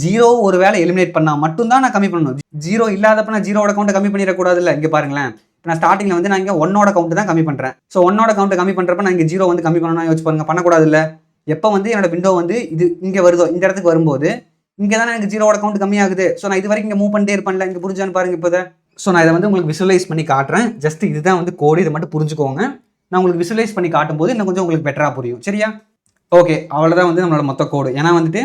0 ஒரு வேளை எலிமினேட் பண்ணால் மட்டும்தான் நான் கம்மி பண்ணணும். 0 இல்லாதப்ப நான் ஜீரோவோட கவுண்ட்டை கம்மி பண்ணிடக்கூடாதுல்ல. இங்கே பாருங்களேன், இப்போ நான் ஸ்டார்டிங்கில் வந்து நான் இங்கே 1ஓட கவுண்ட் தான் கம்மி பண்ணுறேன். ஸோ 1ஓட கவுண்ட்டை கம்மி பண்ணுறப்ப நான் இங்கே 0 வந்து கம்மி பண்ணணும்னு யோசிச்சு பாருங்க. பண்ணக்கூடாது இல்லை. எப்போ வந்து என்னோட விண்டோ வந்து இது இங்கே வருதோ, இந்த இடத்துக்கு வரும்போது இங்கே தானே எனக்கு ஜீரோவோட கவுண்ட் கம்மியாகுது. ஸோ நான் இது வரைக்கும் இங்கே மூவ் பண்ணிட்டே இருப்பேன்ல. இங்கே புரிஞ்சான்னு பாருங்க. இப்போ ஸோ நான் இதை வந்து உங்களுக்கு விசுவலைஸ் பண்ணி காட்டுறேன். ஜஸ்ட் இதுதான் வந்து கோடு, இதை மட்டும் புரிஞ்சுக்கோங்க. நான் உங்களுக்கு விசுவலைஸ் பண்ணி காட்டும்போது இன்னும் கொஞ்சம் உங்களுக்கு பெட்டராக புரியும், சரியா? ஓகே, அவ்வளோதான் வந்து நம்மளோட மொத்த கோடு. ஏன்னா வந்துட்டு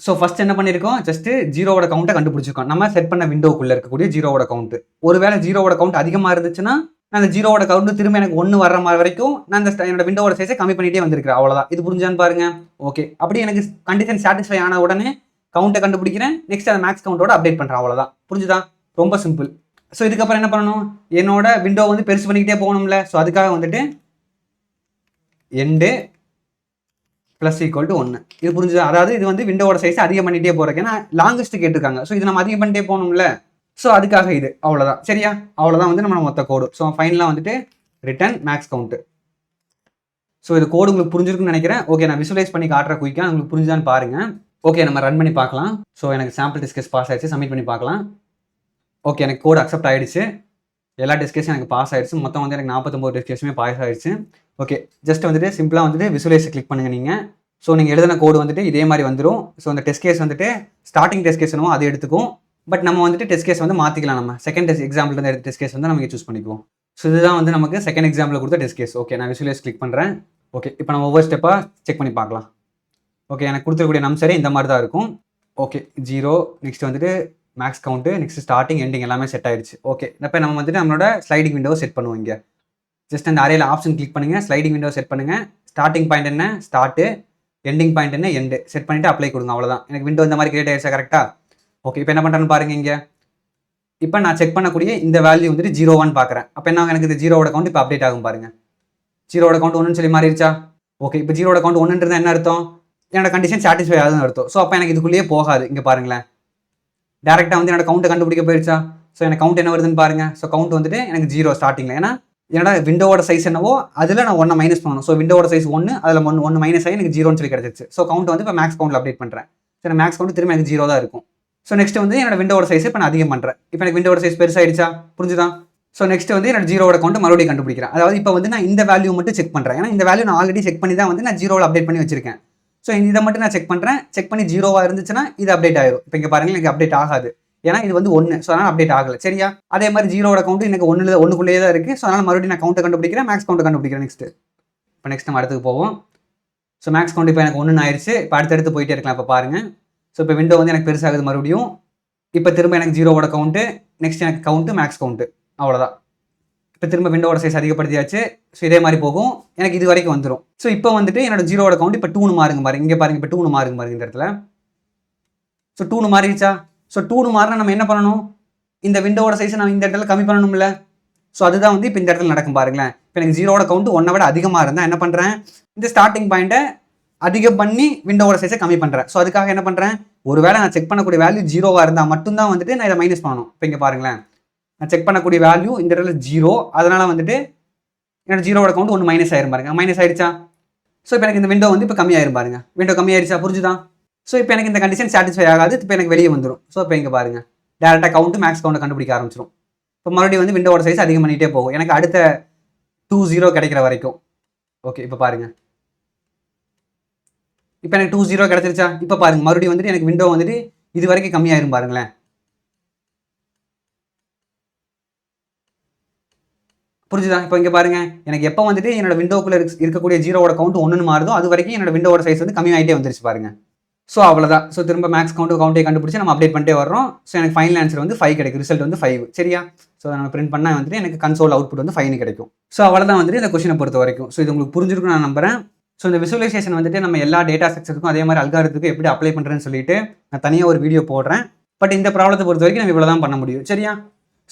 ஸோ ஃபர்ஸ்ட் என்ன பண்ணியிருக்கோம்? ஜஸ்ட் ஜீரோவோட கவுண்ட்டை கண்டுபிடிச்சிருக்கோம். நம்ம செட் பண்ண விண்டோக்குள்ளே இருக்கக்கூடிய ஜீரோவோட கவுண்ட். ஒருவேளை ஜீரோவோட கவுண்ட் அதிகமாக இருந்துச்சுன்னா நான் அந்த ஜீரோவோட கவுண்ட் திரும்ப எனக்கு 1 வர்ற மாதிரி வரைக்கும் நான் அந்த என்னோட விண்டோவோட சைஸை கம்மி பண்ணிகிட்டே வந்திருக்கிறேன், அவ்வளோதான். இது புரிஞ்சான்னு பாருங்க. ஓகே, அப்படி எனக்கு கண்டிஷன் சாட்டிஸ்ஃபை ஆன உடனே கவுண்ட்டை கண்டுபிடிக்கிறேன். நெக்ஸ்ட் அந்த மேக்ஸ் கவுண்டோட அப்டேட் பண்ணுறேன், அவ்வளோதான். புரிஞ்சுதா? ரொம்ப சிம்பிள். ஸோ இதுக்கப்புறம் என்ன பண்ணணும்? என்னோட விண்டோ வந்து பெருசு பண்ணிக்கிட்டே போகணும்ல. ஸோ அதுக்காக வந்துட்டு எண்டு ப்ளஸ் ஈக்குவல் டு 1. இது புரிஞ்சுதா? அதாவது இது வந்து விண்டோவோட சைஸை அதிகம் பண்ணிகிட்டே போகிறக்கு, ஏன்னா லாங்கஸ்ட் கேட்டிருக்காங்க. ஸோ இது நம்ம அதிகம் பண்ணிட்டே போகணும்ல. ஸோ அதுக்காக இது, அவ்வளோதான், சரியா? அவ்வளோதான் வந்து நம்ம மொத்த கோடு. ஸோ ஃபைனலாக வந்துட்டு ரிட்டர்ன் மேக்ஸ் கவுண்ட்டு. ஸோ இது கோடு உங்களுக்கு புரிஞ்சிருக்குன்னு நினைக்கிறேன். ஓகே, நான் விசுவலைஸ் பண்ணி காட்டுற குயிக்காக உங்களுக்கு புரிஞ்சுதான்னு பாருங்கள். ஓகே, நம்ம ரன் பண்ணி பார்க்கலாம். ஸோ எனக்கு சாம்பிள் டெஸ்ட் கேஸ் பாஸ் ஆயிடுச்சு. சப்மிட் பண்ணி பார்க்கலாம். ஓகே, எனக்கு கோடு அக்செப்ட் ஆகிடுச்சு. எல்லா டெஸ்ட் கேஸும் எனக்கு பாஸ் ஆகிடுச்சு. மொத்தம் வந்து எனக்கு 49 டெஸ்ட் கேஸுமே பாஸ் ஆகிடுச்சு. ஓகே, ஜஸ்ட் வந்துட்டு சிம்பிளாக வந்துட்டு விசுவலைஸ் கிளிக் பண்ணுங்கள் நீங்கள். ஸோ நீங்கள் எழுதின கோடு வந்துட்டு இதே மாதிரி வந்துடும். ஸோ அந்த டெஸ்ட் கேஸ் வந்துட்டு ஸ்டார்டிங் டெஸ்ட் கேஸ் என்னவோ அது எடுத்துக்கும். பட் நம்ம வந்துட்டு டெஸ்ட் கேஸ் வந்து மாற்றிக்கலாம். நம்ம செகண்ட் எக்ஸாம்பிள் இருந்து எடுத்த டெஸ்ட் கேஸ் வந்து நம்ம சூஸ் பண்ணிக்குவோம். ஸோ இதுதான் வந்து நமக்கு செகண்ட் எக்ஸாம்பிள் கொடுத்த டெஸ்ட் கேஸ். ஓகே, நான் விசுவலைஸ் கிளிக் பண்ணுறேன். ஓகே, இப்போ நம்ம ஒவ்வொரு ஸ்டெப்பாக செக் பண்ணி பார்க்கலாம். ஓகே, எனக்கு கொடுத்துருக்கூடிய நம்பரே இந்த மாதிரி தான் இருக்கும். ஓகே, 0, நெக்ஸ்ட் வந்துட்டு max count, next starting ending எல்லாமே செட் ஆயிடுச்சு. ஓகே, இப்போ நம்ம வந்துட்டு நம்மளோட ஸ்லைடிங் விண்டோ செட் பண்ணுவோம். இங்கே ஜஸ்ட் அந்த அரேல ஆப்ஷன் கிளிக் பண்ணுங்கள், ஸ்லைடிங் விண்டோ செட் பண்ணுங்கள். ஸ்டார்டிங் பாயிண்ட் என்ன ஸ்டார்ட்டு, எண்டிங் பாயிண்ட் என்ன எண்டு செட் பண்ணிவிட்டு அப்ளை கொடுங்க. அவ்வளோதான். எனக்கு விண்டோ இந்த மாதிரி கிரியேட் ஆயிடுச்சா கரெக்டாக? ஓகே, இப்போ என்ன பண்ணுறேன்னு பாருங்கள். இங்கே இப்போ நான் செக் பண்ணக்கூடிய இந்த வேல்யூ வந்துட்டு 0-1 பார்க்குறேன். அப்போ என்ன எனக்கு இந்த 0வோட கவுண்ட் இப்போ அப்டேட் ஆகும் பாருங்கள். 0வோட கவுண்ட் 1ன்னு சொல்லி மாறிடுச்சா? ஓகே, இப்போ 0வோட கவுண்ட் 1ன்றது என்ன அர்த்தம்? என்னோட கண்டிஷன் சாட்டிஸ்ஃபை ஆகுதுன்னு அர்த்தம். ஸோ அப்போ எனக்கு இதுக்குள்ளேயே போகாது. இங்கே பாருங்களேன், டேரெக்டாக வந்து என்னோட கவுண்ட்டை கண்டுபிடிக்க போயிடுச்சா? ஸோ எனக்கு கவுண்ட் என்ன வருதுன்னு பாருங்கள். ஸோ கவுண்ட் வந்துட்டு எனக்கு 0 ஸ்டார்டிங்கில். ஏன்னா என்னோட விண்டோவோட சைஸ் என்னவோ அதில் நான் 1 மைனஸ் பண்ணணும். ஸோ விண்டோவோட சைஸ் 1, அதில் 1 மைனஸ் ஆகி எனக்கு 0ன்னு சொல்லி கிடச்சிச்சு. ஸோ கவுண்ட் வந்து இப்போ மேக்ஸ் கவுண்டில் அப்டேட் பண்ணுறேன். ஸோ எனக்கு மேக்ஸ் கவுண்ட் திரும்ப எனக்கு 0 தான் இருக்கும். ஸோ நெக்ஸ்ட் வந்து என்னோட விண்டோவோட சைஸ் இப்போ நான் அதிகம் பண்ணுறேன். இப்போ எனக்கு விண்டோவோட சைஸ் பெருசாகிடுச்சா? புரிஞ்சுதான்? ஸோ நெக்ஸ்ட் வந்து என்னோட 0வோட கவுண்ட் மறுபடியும் கண்டுபிடிக்கிறேன். அதாவது இப்போ வந்து நான் இந்த வேல்யூ மட்டும் செக் பண்ணுறேன். ஏன்னா இந்த வேல்யூ நான் ஆல்ரெடி செக் பண்ணி தான் வந்து நான் 0வில் அப்டேட் பண்ணி வச்சிருக்கேன். ஸோ இதை மட்டும் நான் செக் பண்ணுறேன். செக் பண்ணி 0வா இருந்துச்சுன்னா இது அப்டேட் ஆயிரும். இப்போ இங்கே பாருங்கள், எனக்கு அப்டேட் ஆகாது. ஏன்னா இது வந்து 1, ஸோ அதனால் அப்டேட் ஆகலை. சரியா? அதே மாதிரி 0வோட கவுண்ட் எனக்கு 1க்குள்ளேயே தான் இருக்குது. ஸோ அதனால் மறுபடியும் நான் கவுண்ட்டை கண்டுபிடிக்கிறேன், மேக்ஸ் கவுண்ட்டை கண்டுபிடிக்கிறேன். இப்போ நெக்ஸ்ட் நம்ம அடுத்துக்கு போவோம். ஸோ மேக்ஸ் கவுண்ட் இப்போ எனக்கு 1 ஆயிடுச்சு. இப்போ அடுத்தடுத்து போயிட்டே இருக்கலாம். இப்போ பாருங்கள், ஸோ இப்போ விண்டோ வந்து எனக்கு பெருசாகுது மறுபடியும். இப்போ திரும்ப எனக்கு 0வோட கவுண்ட்டு, நெக்ஸ்ட் எனக்கு கவுண்ட்டு மேக்ஸ் கவுண்ட்டு, அவ்வளோதான். இப்போ திரும்ப விண்டோவோட சைஸ் அதிகப்படுத்தியாச்சு. ஸோ இதே மாதிரி போகும், எனக்கு இது வரைக்கும் வந்துடும். ஸோ இப்போ வந்துட்டு என்னோட 0வோட கவுண்ட் இப்போ 2ன்னு மாறுங்க பாருங்க. இங்கே பாருங்க, இப்போ 2ன்னு மாறுங்க பாருங்க இந்த இடத்துல. ஸோ 2ன்னு மாறிடுச்சா? ஸோ 2ன்னு மாறினா நம்ம என்ன பண்ணணும்? இந்த விண்டோவோட சைஸை நம்ம இந்த இடத்துல கம்மி பண்ணணும்ல. ஸோ அதுதான் வந்து இப்போ இந்த இடத்துல நடக்கும் பாருங்களேன். இப்போ எனக்கு 0வோட கவுண்ட் 1 விட அதிகமாக இருந்தால் என்ன பண்ணுறேன்? இந்த ஸ்டார்டிங் பாயிண்ட்டை அதிகம் பண்ணி விண்டோவோட சைஸை கம்மி பண்ணுறேன். ஸோ அதுக்காக என்ன பண்ணுறேன்? ஒருவேளை நான் செக் பண்ணக்கூடிய வேல்யூ 0வா இருந்தால் மட்டும்தான் வந்துட்டு நான் இதை மைனஸ் பண்ணணும். இப்போ இங்கே பாருங்களேன், நான் செக் பண்ணக்கூடிய வேல்யூ இந்த இடத்துல 0, அதனால் வந்துட்டு என்னோட 0வோட கவுண்ட் 1 மைனஸ் ஆயிரும் பாருங்க. மைனஸ் ஆயிடுச்சா? ஸோ இப்போ எனக்கு இந்த விண்டோ வந்து இப்போ கம்மியாயிரும் பாருங்க. விண்டோ கம்மியாயிருச்சா? புரிஞ்சுதான்? ஸோ இப்போ எனக்கு இந்த கண்டிஷன் சாட்டிஸ்ஃபை ஆகாது. இப்போ எனக்கு வெளியே வந்துடும். ஸோ இப்போ இங்கே பாருங்க, டேரெக்டாக கவுண்ட் மேக்ஸ் கவுண்ட்டை கண்டுபிடிக்க ஆரம்பிச்சிடும். இப்போ மறுபடியும் வந்து விண்டோவோட சைஸ் அதிகம் பண்ணிகிட்டே போகும், எனக்கு அடுத்த 2-0 கிடைக்கிற வரைக்கும். ஓகே, இப்போ பாருங்க, இப்போ எனக்கு 2-0 கிடச்சிருச்சா? இப்போ பாருங்க, மறுபடியும் வந்துட்டு எனக்கு விண்டோ வந்துட்டு இது வரைக்கும் கம்மியாயிரும் பாருங்களேன். புரிஞ்சுதா? இப்போ இங்கே பாருங்க, எனக்கு எப்போ வந்துட்டு என்னோட விண்டோக்குள்ளே இருக்கக்கூடிய 0வோட கவுண்ட் 1ன்னு மாறுதோ அது வரைக்கும் என்னோட விண்டோவோட சைஸ் வந்து கம்மியாகிட்டே வந்துருச்சு பாருங்க. ஸோ அவ்வளோதான். ஸோ திரும்ப மேக்ஸ் கவுண்ட்டை கண்டுபிடிச்சி நம்ம அப்டேட் பண்ணிட்டே வரோம். ஸோ எனக்கு ஃபைனல் ஆன்சர் வந்து 5 கிடைக்கும். ரிசல்ட் வந்து 5. சரியா? ஸோ நம்ம பிரிண்ட் பண்ணால் வந்துட்டு எனக்கு கன்சோல் அவுட்புட் வந்து 5 கிடைக்கும். ஸோ அவ்வளோதான் வந்துட்டு இந்த கொஸ்டினை பொறுத்த வரைக்கும். ஸோ இது உங்களுக்கு புரிஞ்சிருக்கும் நான் நம்புறேன். ஸோ இந்த விசுவலைசேஷன் வந்துட்டு நம்ம எல்லா டேட்டா ஸ்ட்ரக்சருக்கும் அதே மாதிரி அல்காரிதத்துக்கும் எப்படி அப்ளை பண்ணுறேன்னு சொல்லிட்டு நான் தனியாக ஒரு வீடியோ போடுறேன். பட் இந்த ப்ராப்ளத்தை பொறுத்த வரைக்கும் நம்ம இவ்வளோ தான் பண்ண முடியும். சரியா?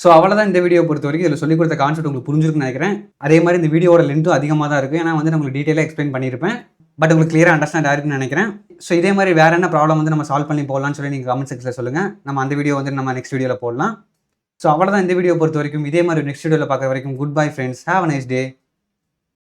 ஸோ அவ்வளோதான் இந்த வீடியோ பொறுத்த வரைக்கும். இதில் சொல்லிக் கொடுத்த கான்செப்ட் உங்களுக்கு புரிஞ்சிருக்குன்னு நினைக்கிறேன். அதே மாதிரி இந்த வீடியோட லென்த்தும் அதிகமாக தான் இருக்கும். ஏன்னா வந்து உங்களுக்கு டீட்டெயிலாக எக்ஸ்பிளைன் பண்ணியிருப்பேன். பட் உங்களுக்கு கிளியராக அண்டர்ஸ்டாண்ட் ஆயிருக்குன்னு நினைக்கிறேன். ஸோ இதே மாதிரி வேறு என்ன ப்ராப்ளம் வந்து நம்ம சால்வ் பண்ணி போடலாம்னு சொல்லி நீங்கள் கமெண்ட் செக்ஷனில் சொல்லுங்கள். நம்ம அந்த வீடியோ வந்து நம்ம நெக்ஸ்ட் வீடியோவில் போடலாம். ஸோ அவ்வளோதான் இந்த வீடியோ பொறுத்த வரைக்கும். இதே மாதிரி நெக்ஸ்ட் வீடியோவில் பார்க்குற வரைக்கும் good bye friends. Have a nice day.